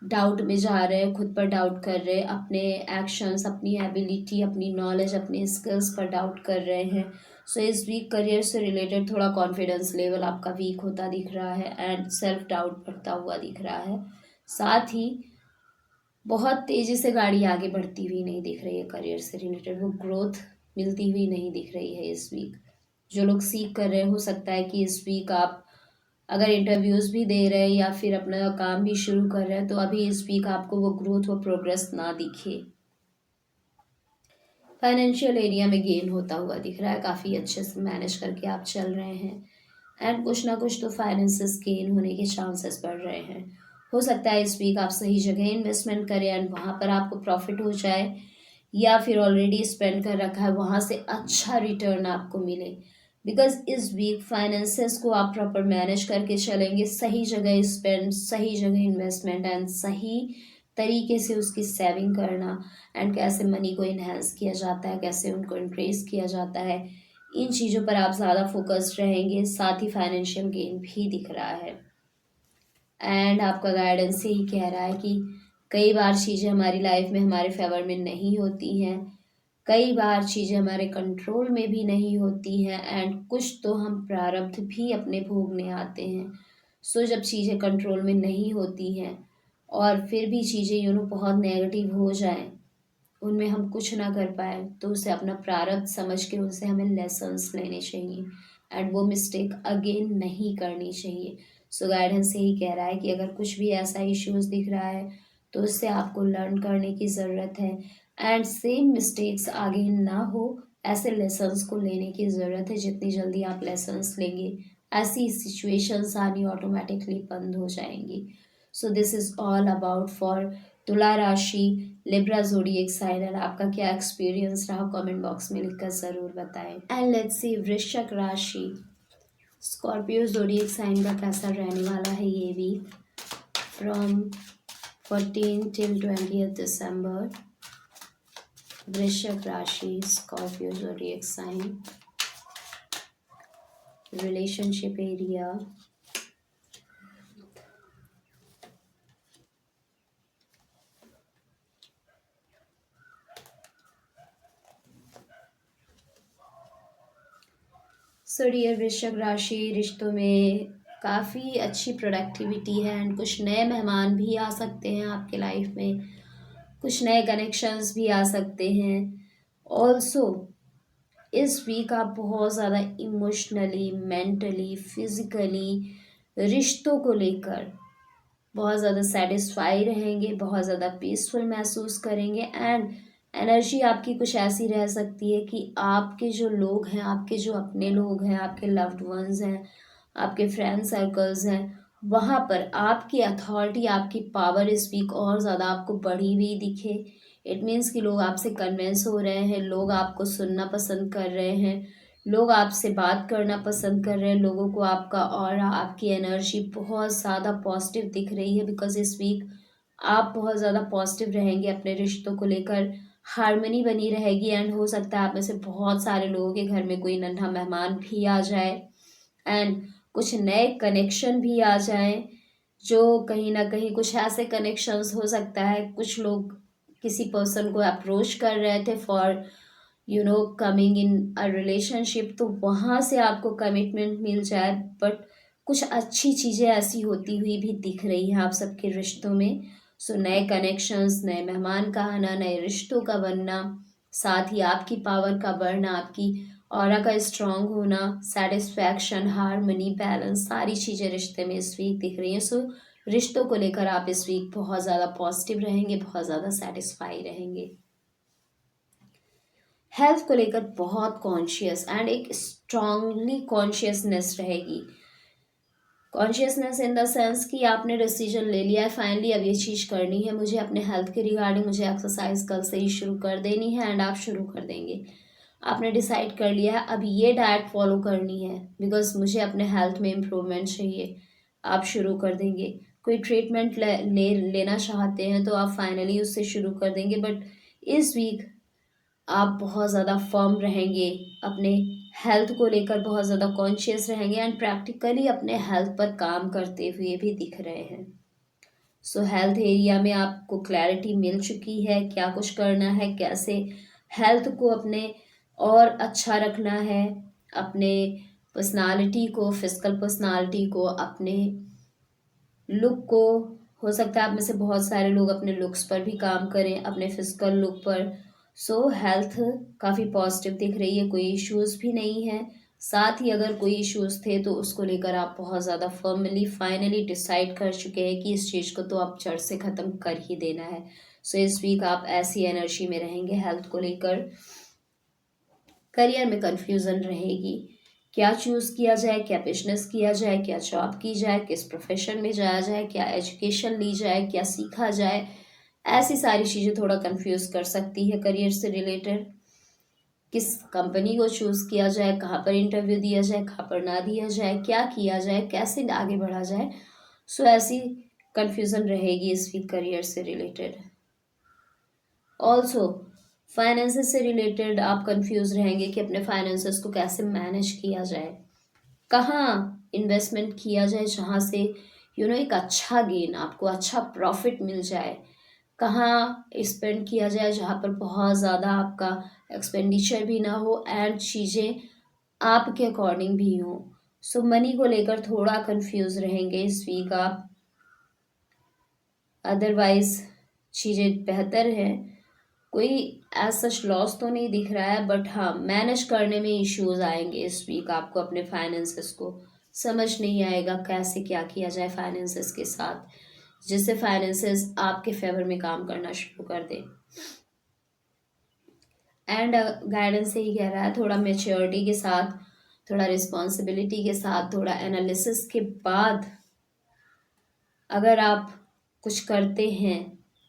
डाउट में जा रहे हैं, खुद पर डाउट कर रहे हैं, अपने एक्शंस, अपनी एबिलिटी, अपनी नॉलेज, अपने स्किल्स पर डाउट कर रहे हैं। सो इस वीक करियर से रिलेटेड थोड़ा कॉन्फिडेंस लेवल आपका वीक होता दिख रहा है एंड सेल्फ डाउट बढ़ता हुआ दिख रहा है। साथ ही बहुत तेज़ी से गाड़ी आगे बढ़ती हुई नहीं दिख रही है, करियर से रिलेटेड वो ग्रोथ मिलती हुई नहीं दिख रही है इस वीक। जो लोग सीख कर रहे हैं, हो सकता है कि इस वीक आप अगर इंटरव्यूज़ भी दे रहे हैं या फिर अपना काम भी शुरू कर रहे हैं तो अभी इस वीक आपको वो ग्रोथ वो प्रोग्रेस ना दिखे। फाइनेंशियल एरिया में गेन होता हुआ दिख रहा है, काफ़ी अच्छे से मैनेज करके आप चल रहे हैं एंड कुछ ना कुछ तो फाइनेंसेस गेन होने के चांसेस बढ़ रहे हैं। हो सकता है इस वीक आप सही जगह इन्वेस्टमेंट करें एंड वहाँ पर आपको प्रॉफिट हो जाए, या फिर ऑलरेडी स्पेंड कर रखा है वहाँ से अच्छा रिटर्न आपको मिले। बिकॉज इस वीक फाइनेंसेस को आप प्रॉपर मैनेज करके चलेंगे, सही जगह स्पेंड, सही जगह इन्वेस्टमेंट एंड सही तरीके से उसकी सेविंग करना एंड कैसे मनी को इन्हेंस किया जाता है, कैसे उनको इंक्रीज किया जाता है, इन चीज़ों पर आप ज़्यादा फोकस्ड रहेंगे। साथ ही फाइनेंशियल गेन भी दिख रहा है एंड आपका गाइडेंस यही कह रहा है कि कई बार चीज़ें हमारी लाइफ में हमारे फेवर में नहीं होती हैं, कई बार चीज़ें हमारे कंट्रोल में भी नहीं होती हैं एंड कुछ तो हम प्रारब्ध भी अपने भोगने आते हैं। सो जब चीज़ें कंट्रोल में नहीं होती हैं और फिर भी चीज़ें बहुत नेगेटिव हो जाएं, उनमें हम कुछ ना कर पाए, तो उसे अपना प्रारब्ध समझ के उनसे हमें लेसन्स लेने चाहिए एंड वो मिस्टेक अगेन नहीं करनी चाहिए। सो गाइडेंस यही कह रहा है कि अगर कुछ भी ऐसा इश्यूज़ दिख रहा है तो उससे आपको लर्न करने की ज़रूरत है एंड सेम मिस्टेक्स आगे ना हो, ऐसे लेसन्स को लेने की ज़रूरत है। जितनी जल्दी आप लेसन्स लेंगे, ऐसी सिचुएशंस आनी ऑटोमेटिकली बंद हो जाएंगी। सो this is all about for तुला राशि, लिब्रा ज़ोडिएक साइन एंड आपका क्या एक्सपीरियंस रहा कमेंट बॉक्स में लिखकर ज़रूर बताएं। एंड लेट्स सी वृश्चिक राशि, स्कॉर्पियो ज़ोडिएक साइन का कैसा रहने वाला है ये वीक फ्रॉम 14 टिल 20 दिसंबर। वृश्चिक राशि, Scorpio zodiac sign, relationship area, so dear वृश्चिक राशि, रिश्तों में काफ़ी अच्छी प्रोडक्टिविटी है एंड कुछ नए मेहमान भी आ सकते हैं आपके लाइफ में, कुछ नए कनेक्शंस भी आ सकते हैं। ऑल्सो इस वीक आप बहुत ज़्यादा इमोशनली, मेंटली, फिज़िकली रिश्तों को लेकर बहुत ज़्यादा सेटिस्फाई रहेंगे, बहुत ज़्यादा पीसफुल महसूस करेंगे एंड एनर्जी आपकी कुछ ऐसी रह सकती है कि आपके जो लोग हैं, आपके जो अपने लोग हैं, आपके लव्ड वंस हैं, आपके फ्रेंड सर्कल्स हैं, वहाँ पर आपकी अथॉरिटी, आपकी पावर इस वीक और ज़्यादा आपको बढ़ी हुई दिखे। इट मीन्स कि लोग आपसे कन्विंस हो रहे हैं, लोग आपको सुनना पसंद कर रहे हैं, लोग आपसे बात करना पसंद कर रहे हैं, लोगों को आपका ऑरा, आपकी एनर्जी बहुत ज़्यादा पॉजिटिव दिख रही है। बिकॉज इस वीक आप बहुत ज़्यादा पॉजिटिव रहेंगे, अपने रिश्तों को लेकर हार्मनी बनी रहेगी एंड हो सकता है आप में से बहुत सारे लोगों के घर में कोई नन्हा मेहमान भी आ जाए एंड कुछ नए कनेक्शन भी आ जाएं, जो कहीं ना कहीं कुछ ऐसे कनेक्शंस हो सकता है, कुछ लोग किसी पर्सन को अप्रोच कर रहे थे for coming in a relationship, तो वहाँ से आपको कमिटमेंट मिल जाए। बट कुछ अच्छी चीज़ें ऐसी होती हुई भी दिख रही हैं आप सबके रिश्तों में। सो नए कनेक्शंस, नए मेहमान का आना, नए रिश्तों का बनना, साथ ही आपकी पावर का बढ़ना, आपकी ऑरा का स्ट्रांग होना, सेटिस्फैक्शन, हारमनी, बैलेंस, सारी चीज़ें रिश्ते में इस वीक दिख रही हैं। सो रिश्तों को लेकर आप इस वीक बहुत ज़्यादा पॉजिटिव रहेंगे, बहुत ज़्यादा सेटिस्फाई रहेंगे। हेल्थ को लेकर बहुत कॉन्शियस एंड एक स्ट्रांगली कॉन्शियसनेस रहेगी। कॉन्शियसनेस इन द सेंस कि आपने डिसीजन ले लिया है फाइनली, अब ये चीज़ करनी है मुझे, अपने हेल्थ के रिगार्डिंग मुझे एक्सरसाइज कल से ही शुरू कर देनी है एंड आप शुरू कर देंगे। आपने डिसाइड कर लिया है अब ये डाइट फॉलो करनी है बिकॉज मुझे अपने हेल्थ में इम्प्रूवमेंट चाहिए, आप शुरू कर देंगे। कोई ट्रीटमेंट लेना चाहते हैं तो आप फाइनली उससे शुरू कर देंगे। बट इस वीक आप बहुत ज़्यादा फर्म रहेंगे, अपने हेल्थ को लेकर बहुत ज़्यादा कॉन्शियस रहेंगे एंड प्रैक्टिकली अपने हेल्थ पर काम करते हुए भी दिख रहे हैं। सो हेल्थ एरिया में आपको क्लैरिटी मिल चुकी है, क्या कुछ करना है, कैसे हेल्थ को अपने और अच्छा रखना है, अपने पर्सनालिटी को, फिजिकल पर्सनालिटी को, अपने लुक को। हो सकता है आप में से बहुत सारे लोग अपने लुक्स पर भी काम करें, अपने फिजिकल लुक पर। सो हेल्थ काफ़ी पॉजिटिव दिख रही है, कोई इश्यूज़ भी नहीं है। साथ ही अगर कोई इश्यूज थे तो उसको लेकर आप बहुत ज़्यादा फर्मली फाइनली डिसाइड कर चुके हैं कि इस चीज़ को तो आप जड़ से ख़त्म कर ही देना है। सो इस वीक आप ऐसी एनर्जी में रहेंगे। हेल्थ को लेकर करियर में कंफ्यूजन रहेगी, क्या चूज़ किया जाए, क्या बिजनेस किया जाए, क्या जॉब की जाए, किस प्रोफेशन में जाया जाए, क्या एजुकेशन ली जाए, क्या सीखा जाए। ऐसी सारी चीज़ें थोड़ा कंफ्यूज कर सकती है करियर से रिलेटेड। किस कंपनी को चूज़ किया जाए, कहाँ पर इंटरव्यू दिया जाए, कहाँ पर ना दिया जाए, क्या किया जाए, कैसे आगे बढ़ा जाए। सो ऐसी कंफ्यूजन रहेगी इस वीक करियर से रिलेटेड। ऑल्सो फाइनेंसेस से रिलेटेड आप कंफ्यूज रहेंगे कि अपने फाइनेंसेस को कैसे मैनेज किया जाए, कहाँ इन्वेस्टमेंट किया जाए जहाँ से एक अच्छा गेन, आपको अच्छा प्रॉफिट मिल जाए, कहाँ स्पेंड किया जाए जहाँ पर बहुत ज़्यादा आपका एक्सपेंडिचर भी ना हो एंड चीज़ें आपके अकॉर्डिंग भी हो। सो मनी को लेकर थोड़ा कंफ्यूज रहेंगे इस वीक आप। अदरवाइज चीज़ें बेहतर हैं, कोई एज सच लॉस तो नहीं दिख रहा है, बट हाँ मैनेज करने में इश्यूज आएंगे इस वीक। आपको अपने फाइनेंसेस को समझ नहीं आएगा कैसे क्या किया जाए फाइनेंसेस के साथ, जिससे फाइनेंसेस आपके फेवर में काम करना शुरू कर दे। एंड गाइडेंस यही कह रहा है, थोड़ा मेच्योरिटी के साथ, थोड़ा रिस्पॉन्सिबिलिटी के साथ, थोड़ा एनालिसिस के बाद अगर आप कुछ करते हैं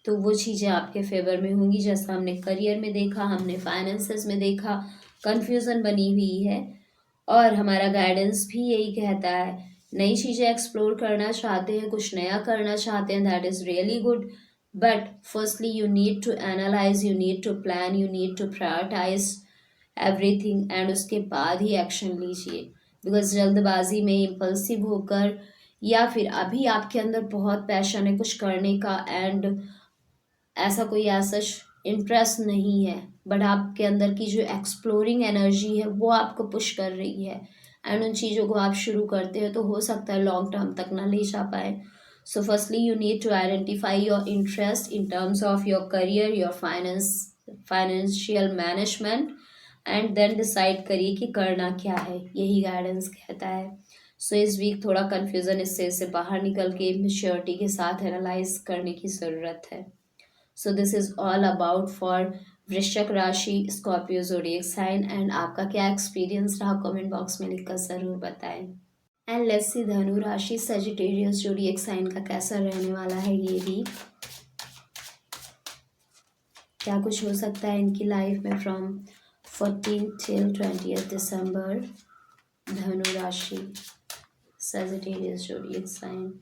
तो वो चीज़ें आपके फेवर में होंगी। जैसा हमने करियर में देखा, हमने फाइनेंसेस में देखा, कंफ्यूजन बनी हुई है। और हमारा गाइडेंस भी यही कहता है, नई चीज़ें एक्सप्लोर करना चाहते हैं, कुछ नया करना चाहते हैं, that is really good. But firstly you need to analyse, you need to plan, you need to prioritise everything and उसके बाद ही एक्शन लीजिए। बिकॉज जल्दबाजी में इम्पल्सिव होकर, या फिर अभी आपके अंदर बहुत पैशन है कुछ करने का एंड ऐसा कोई ऐसा इंटरेस्ट नहीं है, बट आपके अंदर की जो एक्सप्लोरिंग एनर्जी है वो आपको पुश कर रही है एंड उन चीज़ों को आप शुरू करते हैं तो हो सकता है लॉन्ग टर्म तक ना ले जा पाए। So firstly you need to identify your interest in terms of your career, your financial management, and then decide करिए कि करना क्या है, यही गाइडेंस कहता है। सो इस वीक थोड़ा कन्फ्यूज़न इससे बाहर निकल के मेच्योरिटी के साथ एनालाइज करने की ज़रूरत है। सो this is all about for वृश्चिक राशि, स्कॉर्पियो ज़ोडिएक साइन। एंड आपका क्या एक्सपीरियंस रहा कमेंट बॉक्स में लिखकर ज़रूर बताएं। एंड लेट्स सी धनु राशि सजिटेरियस ज़ोडिएक साइन का कैसा रहने वाला है ये वीक, क्या कुछ हो सकता है इनकी लाइफ में फ्रॉम 14 till 20 दिसंबर। धनु राशि सजिटेरियस ज़ोडिएक साइन।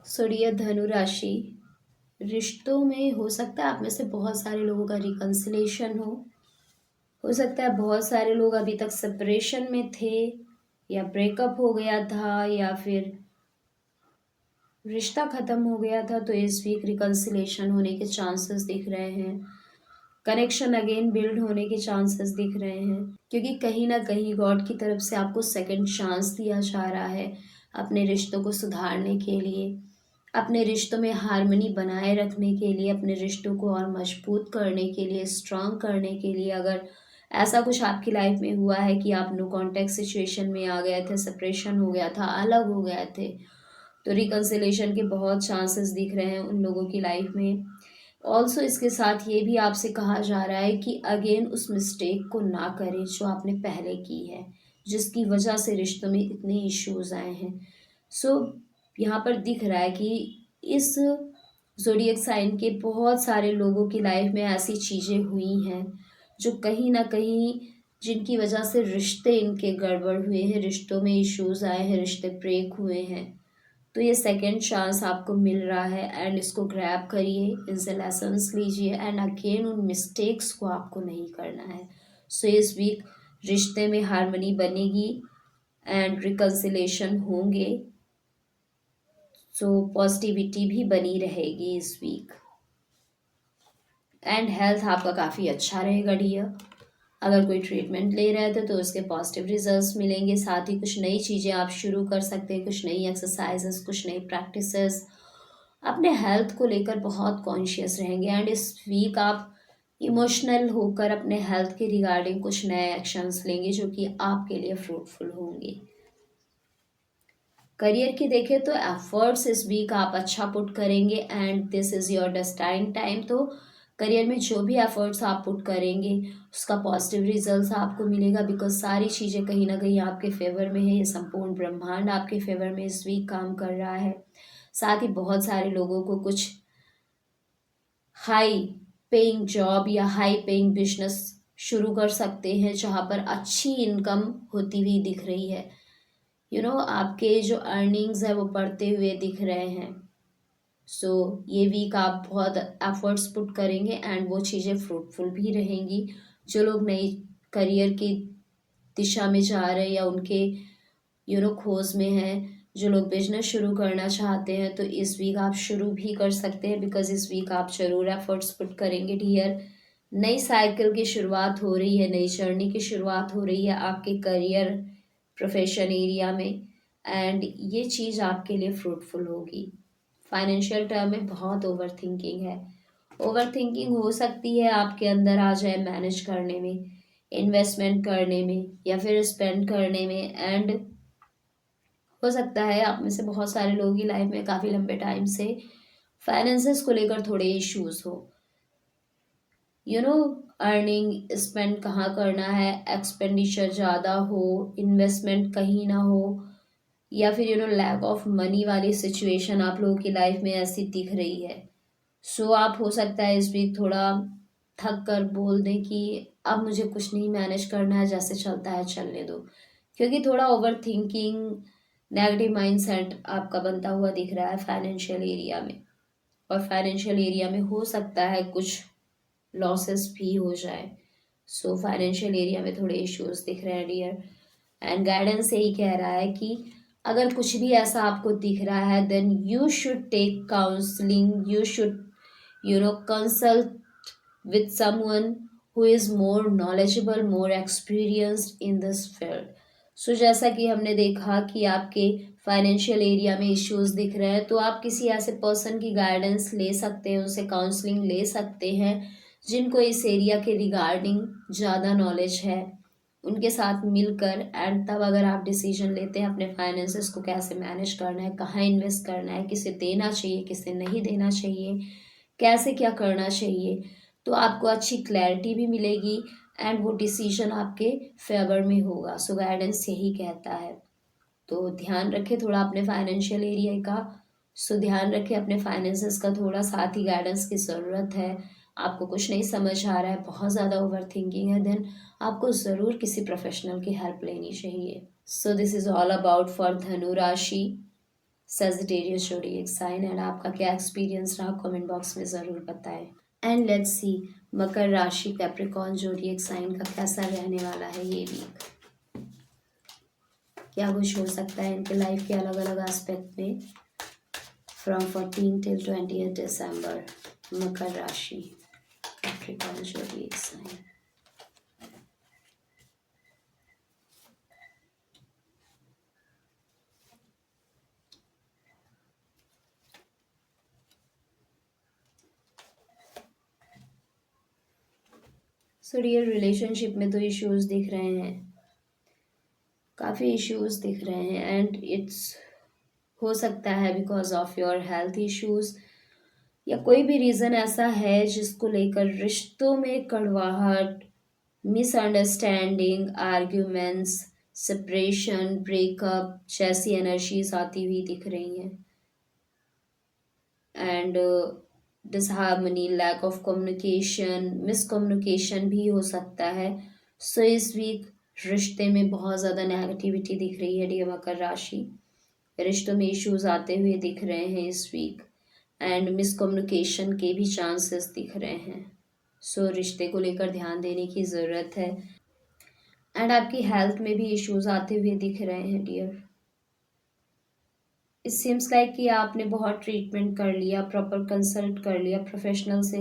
सूर्य धनु राशि, रिश्तों में हो सकता है आप में से बहुत सारे लोगों का रिकन्सिलेशन हो सकता है बहुत सारे लोग अभी तक सेपरेशन में थे या ब्रेकअप हो गया था या फिर रिश्ता ख़त्म हो गया था, तो इस वीक रिकन्सिलेशन होने के चांसेस दिख रहे हैं, कनेक्शन अगेन बिल्ड होने के चांसेस दिख रहे हैं, क्योंकि कहीं ना कहीं गॉड की तरफ से आपको सेकंड चांस दिया जा रहा है अपने रिश्तों को सुधारने के लिए, अपने रिश्तों में हार्मनी बनाए रखने के लिए, अपने रिश्तों को और मजबूत करने के लिए, स्ट्रांग करने के लिए। अगर ऐसा कुछ आपकी लाइफ में हुआ है कि आप नो कॉन्टैक्ट सिचुएशन में आ गए थे, सेपरेशन हो गया था, अलग हो गए थे, तो रिकन्सिलेशन के बहुत चांसेस दिख रहे हैं उन लोगों की लाइफ में। ऑल्सो इसके साथ ये भी आपसे कहा जा रहा है कि अगेन उस मिस्टेक को ना करें जो आपने पहले की है, जिसकी वजह से रिश्तों में इतने इश्यूज आए हैं। सो यहाँ पर दिख रहा है कि इस ज़ोडिएक साइन के बहुत सारे लोगों की लाइफ में ऐसी चीज़ें हुई हैं जो कहीं ना कहीं, जिनकी वजह से रिश्ते इनके गड़बड़ हुए हैं, रिश्तों में इश्यूज आए हैं, रिश्ते ब्रेक हुए हैं। तो ये सेकंड चांस आपको मिल रहा है एंड इसको ग्रैब करिए, इनसे लेसन्स लीजिए एंड अगेन उन मिस्टेक्स को आपको नहीं करना है। सो इस वीक रिश्ते में हार्मनी बनेगी एंड रिकन्सिलेशन होंगे, सो पॉजिटिविटी भी बनी रहेगी इस वीक। एंड हेल्थ आपका काफ़ी अच्छा रहेगा डियर। अगर कोई ट्रीटमेंट ले रहे थे तो उसके पॉजिटिव रिजल्ट्स मिलेंगे। साथ ही कुछ नई चीज़ें आप शुरू कर सकते हैं, कुछ नई एक्सरसाइजेस, कुछ नई प्रैक्टिसेस। अपने हेल्थ को लेकर बहुत कॉन्शियस रहेंगे एंड इस वीक आप इमोशनल होकर अपने हेल्थ के रिगार्डिंग कुछ नए एक्शंस लेंगे जो कि आपके लिए फ्रूटफुल होंगे। करियर की देखें तो एफर्ट्स इस वीक आप अच्छा पुट करेंगे and this is your destined time. तो करियर में जो भी एफर्ट्स आप पुट करेंगे उसका पॉजिटिव रिजल्ट्स आपको मिलेगा, बिकॉज सारी चीज़ें कहीं ना कहीं आपके फेवर में है। ये संपूर्ण ब्रह्मांड आपके फेवर में इस वीक काम कर रहा है। साथ ही बहुत सारे लोगों को कुछ हाई पेइंग जॉब या हाई पेइंग बिजनेस शुरू कर सकते हैं जहाँ पर अच्छी इनकम होती हुई दिख रही है। आपके जो अर्निंग्स है वो बढ़ते हुए दिख रहे हैं। सो ये वीक आप बहुत एफर्ट्स पुट करेंगे एंड वो चीज़ें फ्रूटफुल भी रहेंगी। जो लोग नई करियर की दिशा में जा रहे हैं या उनके खोज में हैं, जो लोग बिजनेस शुरू करना चाहते हैं, तो इस वीक आप शुरू भी कर सकते हैं, बिकॉज इस वीक आप ज़रूर एफर्ट्स पुट करेंगे डियर। नई साइकिल की शुरुआत हो रही है, नई जर्नी की शुरुआत हो रही है आपके करियर प्रोफेशन एरिया में एंड ये चीज़ आपके लिए फ्रूटफुल होगी। फाइनेंशियल टर्म में बहुत ओवर थिंकिंग है। ओवर थिंकिंग हो सकती है आपके अंदर आ जाए मैनेज करने में, इन्वेस्टमेंट करने में या फिर स्पेंड करने में। एंड हो सकता है आप में से बहुत सारे लोगों की लाइफ में काफ़ी लंबे टाइम से फाइनेंसेस को लेकर थोड़े इश्यूज हो। यू नो अर्निंग स्पेंड कहाँ करना है, एक्सपेंडिचर ज़्यादा हो, इन्वेस्टमेंट कहीं ना हो, या फिर लैक ऑफ मनी वाली सिचुएशन आप लोगों की लाइफ में ऐसी दिख रही है। सो आप हो सकता है इस वीक थोड़ा थक कर बोल दें कि अब मुझे कुछ नहीं मैनेज करना है, जैसे चलता है चलने दो, क्योंकि थोड़ा ओवर थिंकिंग नेगेटिव माइंडसेट आपका बनता हुआ दिख रहा है फाइनेंशियल एरिया में। और फाइनेंशियल एरिया में हो सकता है कुछ लॉसेस भी हो जाए। सो फाइनेंशियल एरिया में थोड़े इश्यूज दिख रहे हैं डियर। एंड गाइडेंस यही कह रहा है कि अगर कुछ भी ऐसा आपको दिख रहा है then you should take counselling, you should consult with someone who is more knowledgeable, more experienced in this field. सो जैसा कि हमने देखा कि आपके फाइनेंशियल एरिया में इश्यूज दिख रहे हैं, तो आप किसी ऐसे पर्सन की गाइडेंस ले सकते हैं, उनसे काउंसलिंग ले सकते हैं जिनको इस एरिया के रिगार्डिंग ज़्यादा नॉलेज है। उनके साथ मिलकर एंड तब अगर आप डिसीजन लेते हैं अपने फाइनेंसेस को कैसे मैनेज करना है, कहाँ इन्वेस्ट करना है, किसे देना चाहिए, किसे नहीं देना चाहिए, कैसे क्या करना चाहिए, तो आपको अच्छी क्लैरिटी भी मिलेगी एंड वो डिसीजन आपके फेवर में होगा। सो गाइडेंस यही कहता है। तो ध्यान रखें थोड़ा अपने फाइनेंशियल एरिया का। सो ध्यान रखें अपने फाइनेंसेस का थोड़ा, साथ ही गाइडेंस की ज़रूरत है। आपको कुछ नहीं समझ आ रहा है, बहुत ज़्यादा ओवर थिंकिंग है, देन आपको ज़रूर किसी प्रोफेशनल की हेल्प लेनी चाहिए। सो this is all about for धनु राशि सेजिटेरियस जोडिएक साइन। एंड आपका क्या एक्सपीरियंस रहा कमेंट बॉक्स में ज़रूर बताएं। एंड लेट्स सी मकर राशि कैप्रिकॉर्न जोडिएक साइन का कैसा रहने वाला है ये वीक। क्या कुछ हो सकता है इनके लाइफ के अलग अलग एस्पेक्ट में फ्रॉम 14 टिल 20 दिसंबर। मकर राशि Capricorn zodiac sign. So dear relationship में तो इश्यूज दिख रहे हैं, काफ़ी इश्यूज दिख रहे हैं एंड इट्स हो सकता है because of your health issues या कोई भी रीज़न ऐसा है जिसको लेकर रिश्तों में कड़वाहट, मिसअंडरस्टैंडिंग, आर्ग्यूमेंट्स, सेपरेशन, ब्रेकअप जैसी एनर्जीज आती हुई दिख रही हैं। And disharmony, lack of communication, miscommunication भी हो सकता है। सो इस वीक रिश्ते में बहुत ज़्यादा नेगेटिविटी दिख रही है डियर मकर राशि। रिश्तों में इश्यूज आते हुए दिख रहे हैं इस वीक एंड मिसकम्युनिकेशन के भी चांसेस दिख रहे हैं। सो रिश्ते को लेकर ध्यान देने की ज़रूरत है। एंड आपकी हेल्थ में भी इश्यूज आते हुए दिख रहे हैं डियर। इट सीम्स लाइक कि आपने बहुत ट्रीटमेंट कर लिया, प्रॉपर कंसल्ट कर लिया, प्रोफेशनल से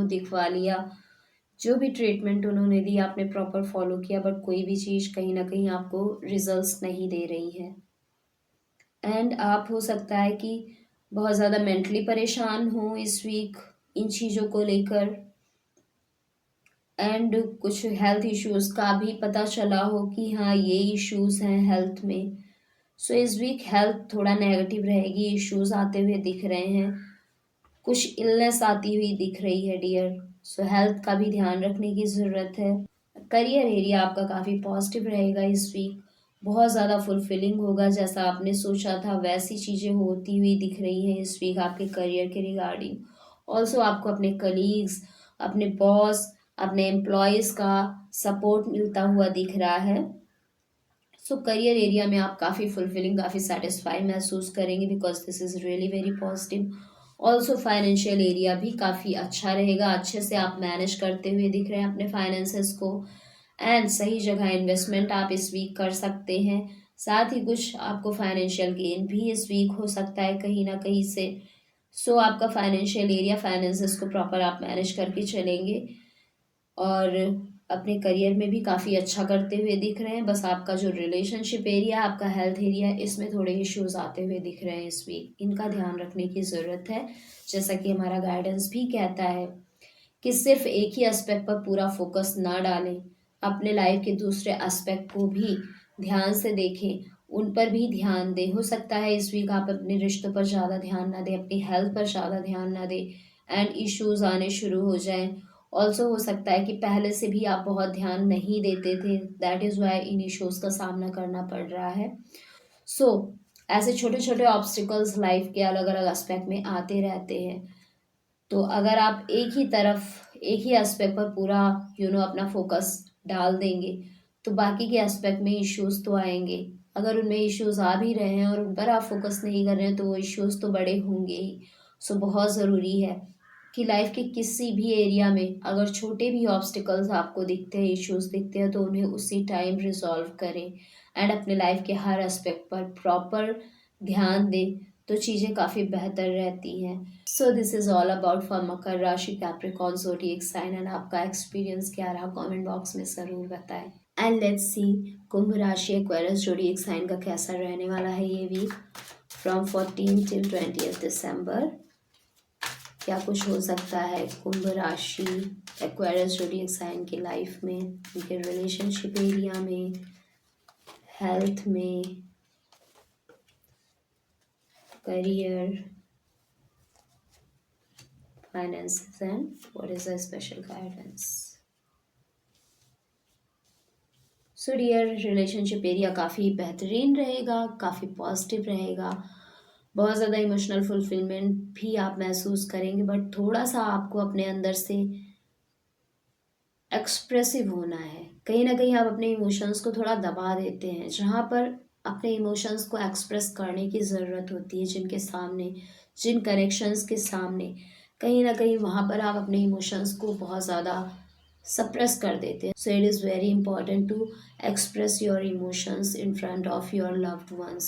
दिखवा लिया, जो भी ट्रीटमेंट उन्होंने दी आपने प्रॉपर फॉलो किया, बट कोई भी चीज़ कहीं ना कहीं आपको रिजल्ट्स नहीं दे रही है। एंड आप हो सकता है कि बहुत ज़्यादा मेंटली परेशान हो इस वीक इन चीज़ों को लेकर, एंड कुछ हेल्थ इश्यूज का भी पता चला हो कि हाँ ये इश्यूज हैं हेल्थ में। सो इस वीक हेल्थ थोड़ा नेगेटिव रहेगी, इश्यूज आते हुए दिख रहे हैं, कुछ इलनेस आती हुई दिख रही है डियर। सो हेल्थ का भी ध्यान रखने की ज़रूरत है। करियर एरिया आपका काफ़ी पॉजिटिव रहेगा इस वीक, बहुत ज़्यादा फुलफिलिंग होगा, जैसा आपने सोचा था वैसी चीज़ें होती हुई दिख रही हैं इस वीक आपके करियर के रिगार्डिंग। ऑल्सो आपको अपने कलीग्स, अपने बॉस, अपने एम्प्लॉयज़ का सपोर्ट मिलता हुआ दिख रहा है। सो करियर एरिया में आप काफ़ी फुलफिलिंग, काफ़ी सेटिस्फाई महसूस करेंगे, because this is really very positive. Also financial area भी काफ़ी अच्छा रहेगा, अच्छे से आप मैनेज करते हुए दिख रहे हैं अपने फाइनेंसेस को, एंड सही जगह इन्वेस्टमेंट आप इस वीक कर सकते हैं। साथ ही कुछ आपको फाइनेंशियल गेन भी इस वीक हो सकता है कहीं ना कहीं से। सो आपका फाइनेंशियल एरिया, फाइनेंसेस को प्रॉपर आप मैनेज करके चलेंगे, और अपने करियर में भी काफ़ी अच्छा करते हुए दिख रहे हैं। बस आपका जो रिलेशनशिप एरिया, आपका हेल्थ एरिया, इसमें थोड़े इश्यूज आते हुए दिख रहे हैं इस वीक, इनका ध्यान रखने की ज़रूरत है। जैसा कि हमारा गाइडेंस भी कहता है कि सिर्फ एक ही एस्पेक्ट पर पूरा फोकस ना डालें, अपने लाइफ के दूसरे एस्पेक्ट को भी ध्यान से देखें, उन पर भी ध्यान दें। हो सकता है इस वीक आप अपने रिश्तों पर ज़्यादा ध्यान ना दें, अपनी हेल्थ पर ज़्यादा ध्यान ना दें, एंड इश्यूज आने शुरू हो जाएं। ऑल्सो हो सकता है कि पहले से भी आप बहुत ध्यान नहीं देते थे, that is why in issues का सामना करना पड़ रहा है। सो ऐसे छोटे छोटे ऑब्स्टिकल्स लाइफ के अलग अलग एस्पेक्ट में आते रहते हैं। तो अगर आप एक ही तरफ, एक ही एस्पेक्ट पर पूरा अपना फोकस डाल देंगे, तो बाकी के एस्पेक्ट में इश्यूज तो आएंगे। अगर उनमें इश्यूज आ भी रहे हैं और उन पर आप फोकस नहीं कर रहे हैं, तो वो इश्यूज तो बड़े होंगे ही। सो बहुत ज़रूरी है कि लाइफ के किसी भी एरिया में अगर छोटे भी ऑब्स्टिकल्स आपको दिखते हैं, इश्यूज दिखते हैं, तो उन्हें उसी टाइम रिजॉल्व करें, एंड अपने लाइफ के हर एस्पेक्ट पर प्रॉपर ध्यान दें, तो चीज़ें काफ़ी बेहतर रहती हैं। So this is all about for मकर राशि, कैप्रिकॉर्न ज़ोडिएक साइन, एंड आपका एक्सपीरियंस क्या रहा कमेंट बॉक्स में ज़रूर बताएं। एंड लेट्स सी कुंभ राशि एक्वेरियस ज़ोडिएक साइन का कैसा रहने वाला है ये वीक फ्रॉम 14 टिल 20 दिसंबर। क्या कुछ हो सकता है कुंभ राशि एक्वेरियस ज़ोडिएक साइन की लाइफ में, उनके रिलेशनशिप एरिया में, हेल्थ में, career, finances, and what is the special guidance. So dear, relationship area काफ़ी बेहतरीन रहेगा, काफ़ी पॉजिटिव रहेगा, बहुत ज़्यादा इमोशनल फुलफिलमेंट भी आप महसूस करेंगे, बट थोड़ा सा आपको अपने अंदर से एक्सप्रेसिव होना है। कहीं ना कहीं आप अपने इमोशंस को थोड़ा दबा देते हैं, जहाँ पर अपने इमोशंस को एक्सप्रेस करने की ज़रूरत होती है, जिनके सामने, जिन कनेक्शंस के सामने, कहीं ना कहीं वहाँ पर आप अपने इमोशंस को बहुत ज़्यादा सप्रेस कर देते हैं। So it is very important to express your emotions in front of your loved ones,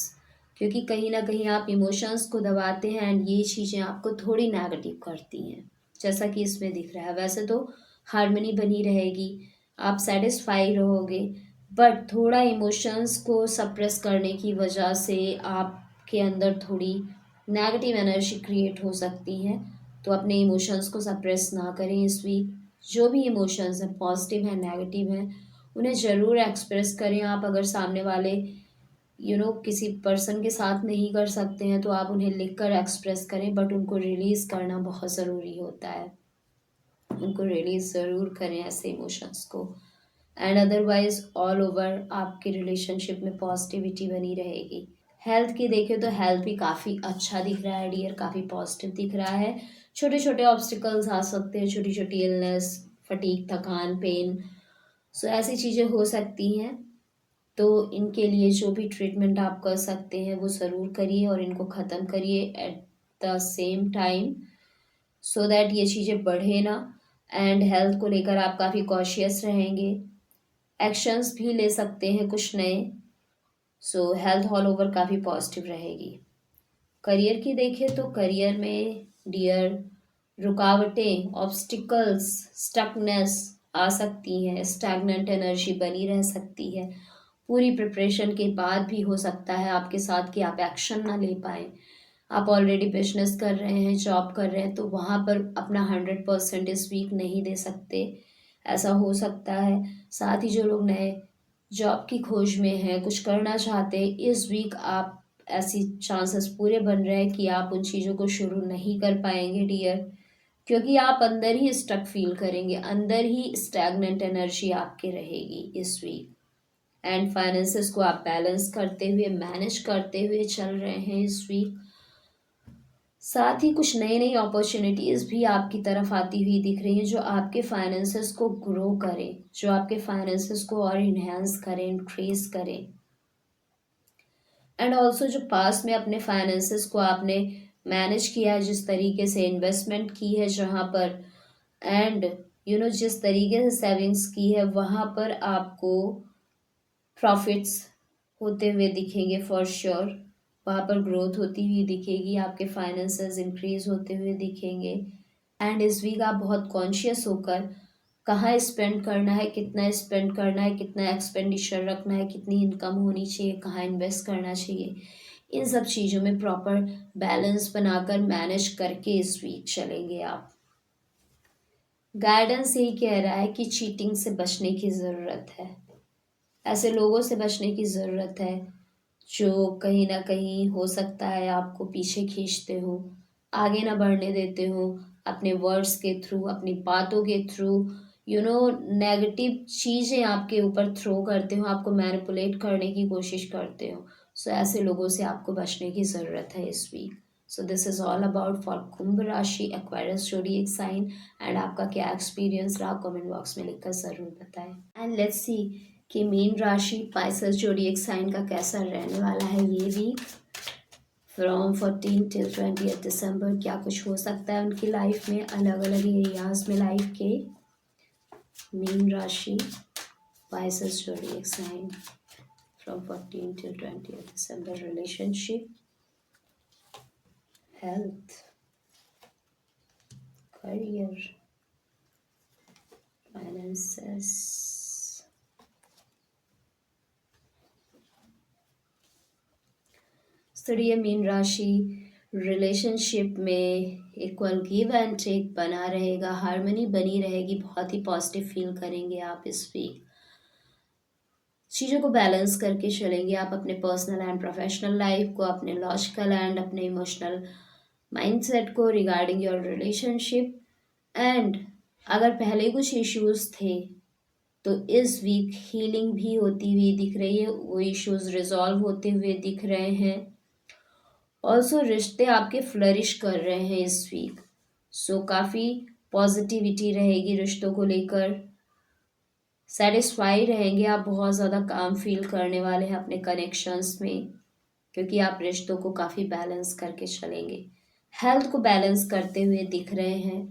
क्योंकि कहीं ना कहीं आप इमोशंस को दबाते हैं, एंड ये चीज़ें आपको थोड़ी नेगेटिव करती हैं, जैसा कि इसमें दिख रहा है। वैसे तो हार्मनी बनी रहेगी, आप सेटिस्फाई रहोगे, बट थोड़ा इमोशंस को सप्रेस करने की वजह से आपके अंदर थोड़ी नेगेटिव एनर्जी क्रिएट हो सकती है। तो अपने इमोशंस को सप्रेस ना करें इस वीक। जो भी इमोशंस हैं, पॉजिटिव हैं, नेगेटिव हैं, उन्हें ज़रूर एक्सप्रेस करें आप। अगर सामने वाले किसी पर्सन के साथ नहीं कर सकते हैं, तो आप उन्हें लिख कर एक्सप्रेस करें, बट उनको रिलीज़ करना बहुत ज़रूरी होता है। उनको रिलीज ज़रूर करें ऐसे इमोशंस को, एंड अदरवाइज ऑल ओवर आपकी रिलेशनशिप में पॉजिटिविटी बनी रहेगी। हेल्थ की देखें तो हेल्थ भी काफ़ी अच्छा दिख रहा है डियर, काफ़ी पॉजिटिव दिख रहा है। छोटे छोटे ऑब्स्टिकल्स आ सकते हैं, छोटी छोटी इलनेस, फटीग, थकान, पेन, सो ऐसी चीज़ें हो सकती हैं। तो इनके लिए जो भी ट्रीटमेंट आप कर सकते हैं वो ज़रूर करिए, और इनको ख़त्म करिए at the same time, so that ये चीज़ें बढ़े ना। एंड हेल्थ को लेकर आप काफ़ी कॉशियस रहेंगे, एक्शंस भी ले सकते हैं कुछ नए, सो हेल्थ ऑल ओवर काफ़ी पॉजिटिव रहेगी। करियर की देखें तो करियर में डियर रुकावटें, ऑब्स्टिकल्स, स्टकनेस आ सकती हैं, स्टैग्नेंट एनर्जी बनी रह सकती है। पूरी प्रिपरेशन के बाद भी हो सकता है आपके साथ कि आप एक्शन ना ले पाएँ। आप ऑलरेडी बिजनेस कर रहे हैं, जॉब कर रहे हैं, तो वहाँ पर अपना 100% इस वीक नहीं दे सकते, ऐसा हो सकता है। साथ ही जो लोग नए जॉब की खोज में हैं, कुछ करना चाहते हैं, इस वीक आप ऐसी चांसेस पूरे बन रहे हैं कि आप उन चीज़ों को शुरू नहीं कर पाएंगे डियर, क्योंकि आप अंदर ही स्टक फील करेंगे, अंदर ही स्टैग्नेंट एनर्जी आपके रहेगी इस वीक। एंड फाइनेंसेस को आप बैलेंस करते हुए, मैनेज करते हुए चल रहे हैं इस वीक। साथ ही कुछ नई नई अपॉर्चुनिटीज़ भी आपकी तरफ आती हुई दिख रही हैं, जो आपके फाइनेंसेस को ग्रो करें, जो आपके फाइनेंसेस को और इन्हेंस करें, इंक्रीज करें। एंड ऑल्सो जो पास्ट में अपने फाइनेंसेस को आपने मैनेज किया है, जिस तरीके से इन्वेस्टमेंट की है जहाँ पर, एंड जिस तरीके से सेविंग्स की है, वहाँ पर आपको प्रॉफिट्स होते हुए दिखेंगे फॉर श्योर। वहाँ पर ग्रोथ होती हुई दिखेगी, आपके फाइनेंसेस इंक्रीज होते हुए दिखेंगे। एंड इस वीक आप बहुत कॉन्शियस होकर कहाँ स्पेंड करना है, कितना स्पेंड करना है, कितना एक्सपेंडिचर रखना है, कितनी इनकम होनी चाहिए, कहाँ इन्वेस्ट करना चाहिए, इन सब चीज़ों में प्रॉपर बैलेंस बनाकर मैनेज करके इस वीक चलेंगे आप। गाइडेंस यही कह रहा है कि चीटिंग से बचने की ज़रूरत है, ऐसे लोगों से बचने की ज़रूरत है जो कहीं ना कहीं हो सकता है आपको पीछे खींचते हो, आगे ना बढ़ने देते हो, अपने वर्ड्स के थ्रू, अपनी बातों के थ्रू, नेगेटिव चीज़ें आपके ऊपर थ्रो करते हो, आपको मैनिपुलेट करने की कोशिश करते हो। सो ऐसे लोगों से आपको बचने की ज़रूरत है इस week. So this is all about for कुंभ राशि एक्वेरियस ज़ोडिएक साइन। एंड आपका क्या एक्सपीरियंस रहा, कमेंट बॉक्स में लिखकर ज़रूर बताएं। एंड लेट्स सी कि मीन राशि पाइसेस ज़ोडिएक साइन का कैसा रहने वाला है ये वीक फ्रॉम 14 टिल 20 दिसंबर। क्या कुछ हो सकता है उनकी लाइफ में, अलग अलग एरियाज में लाइफ के। मीन राशि Pisces zodiac sign from 14 till 20 December. Relationship, health, career, finances. स्तरीय मीन राशि रिलेशनशिप में इक्वल गिव एंड टेक बना रहेगा, हार्मनी बनी रहेगी, बहुत ही पॉजिटिव फील करेंगे आप इस वीक। चीज़ों को बैलेंस करके चलेंगे आप अपने पर्सनल एंड प्रोफेशनल लाइफ को, अपने लॉजिकल एंड अपने इमोशनल माइंडसेट को रिगार्डिंग योर रिलेशनशिप। एंड अगर पहले कुछ इश्यूज थे तो इस वीक हीलिंग भी होती हुई दिख रही है, वो इश्यूज रिजॉल्व होते हुए दिख रहे हैं। ऑल्सो रिश्ते आपके फ्लरिश कर रहे हैं इस वीक। सो काफ़ी पॉजिटिविटी रहेगी रिश्तों को लेकर, सेटिस्फाई रहेंगे आप, बहुत ज़्यादा काम फील करने वाले हैं अपने कनेक्शंस में, क्योंकि आप रिश्तों को काफ़ी बैलेंस करके चलेंगे। हेल्थ को बैलेंस करते हुए दिख रहे हैं।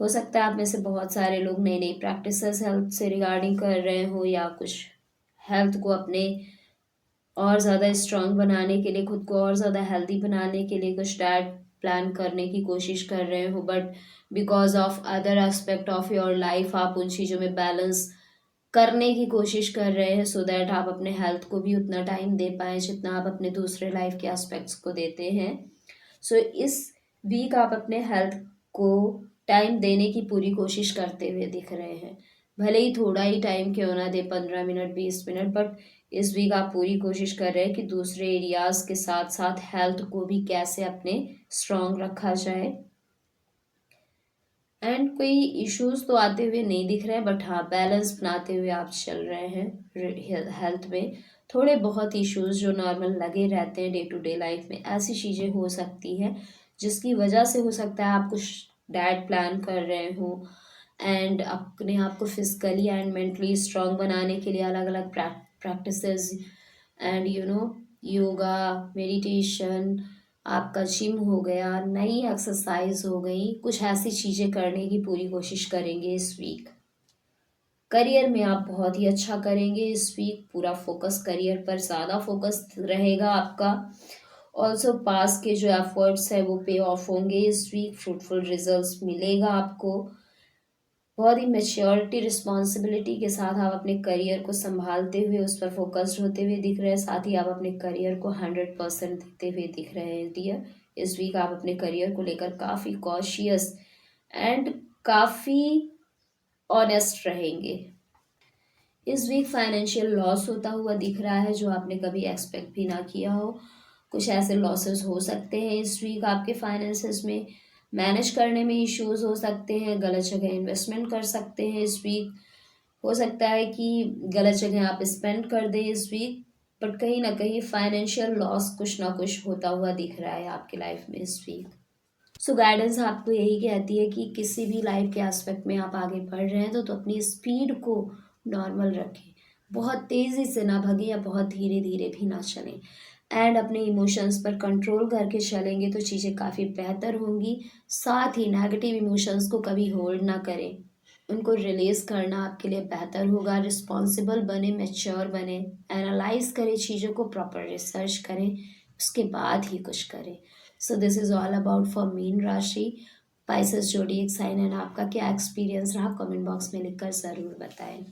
हो सकता है आप में से बहुत सारे लोग नई नई प्रैक्टिसेस हेल्थ से रिगार्डिंग कर रहे हो, या कुछ हेल्थ को अपने और ज़्यादा स्ट्रांग बनाने के लिए, खुद को और ज़्यादा हेल्दी बनाने के लिए कुछ डाइट प्लान करने की कोशिश कर रहे हो, but because of other aspect of your life आप उन चीज़ों में बैलेंस करने की कोशिश कर रहे हैं, सो दैट आप अपने हेल्थ को भी उतना टाइम दे पाएँ जितना आप अपने दूसरे लाइफ के एस्पेक्ट्स को देते हैं। सो इस वीक आप अपने हेल्थ को टाइम देने की पूरी कोशिश करते हुए दिख रहे हैं, भले ही थोड़ा ही टाइम क्यों ना दे, 15 मिनट 20 मिनट, बट इस वीक आप पूरी कोशिश कर रहे हैं कि दूसरे एरियाज के साथ साथ हेल्थ को भी कैसे अपने स्ट्रांग रखा जाए। एंड कोई इश्यूज तो आते हुए नहीं दिख रहे हैं, बट हाँ बैलेंस बनाते हुए आप चल रहे हैं हेल्थ में। थोड़े बहुत इश्यूज जो नॉर्मल लगे रहते हैं डे टू डे लाइफ में, ऐसी चीज़ें हो सकती हैं जिसकी वजह से हो सकता है आप कुछ डाइट प्लान कर रहे हो, एंड अपने आप को फिजिकली एंड मेंटली स्ट्रांग बनाने के लिए अलग अलग प्रैक्टिसेस, एंड योगा, मेडिटेशन, आपका जिम हो गया, नई एक्सरसाइज हो गई, कुछ ऐसी चीज़ें करने की पूरी कोशिश करेंगे इस वीक। करियर में आप बहुत ही अच्छा करेंगे इस वीक, पूरा फोकस करियर पर ज़्यादा फोकस रहेगा आपका। ऑल्सो पास के जो एफर्ट्स है वो पे ऑफ होंगे इस वीक, फ्रूटफुल रिजल्ट्स मिलेगा आपको। बहुत ही मैच्योरिटी रिस्पॉन्सिबिलिटी के साथ आप अपने करियर को संभालते हुए उस पर फोकस्ड होते हुए दिख रहे हैं, साथ ही आप अपने करियर को 100% देते हुए दिख रहे हैं डियर। इस वीक आप अपने करियर को लेकर काफ़ी कॉशियस एंड काफ़ी ऑनेस्ट रहेंगे। इस वीक फाइनेंशियल लॉस होता हुआ दिख रहा है जो आपने कभी एक्सपेक्ट भी ना किया हो। कुछ ऐसे लॉसेस हो सकते हैं इस वीक आपके फाइनेंसेस में, मैनेज करने में इश्यूज हो सकते हैं, गलत जगह इन्वेस्टमेंट कर सकते हैं इस वीक। हो सकता है कि गलत जगह आप स्पेंड कर दें इस वीक, बट कहीं ना कहीं फाइनेंशियल लॉस कुछ ना कुछ होता हुआ दिख रहा है आपकी लाइफ में इस वीक। सो गाइडेंस आपको यही कहती है कि किसी भी लाइफ के एस्पेक्ट में आप आगे बढ़ रहे हैं तो अपनी स्पीड को नॉर्मल रखें, बहुत तेज़ी से ना भगे या बहुत धीरे धीरे भी ना चलें, एंड अपने इमोशंस पर कंट्रोल करके चलेंगे तो चीज़ें काफ़ी बेहतर होंगी। साथ ही नेगेटिव इमोशंस को कभी होल्ड ना करें, उनको रिलीज़ करना आपके लिए बेहतर होगा। रिस्पॉन्सिबल बने, मैच्योर बने, एनालाइज करें चीज़ों को, प्रॉपर रिसर्च करें, उसके बाद ही कुछ करें। सो this is all about for mean राशि, पाइसेस जोडिएक साइन। एंड आपका क्या एक्सपीरियंस रहा कमेंट बॉक्स में लिखकर ज़रूर बताएं।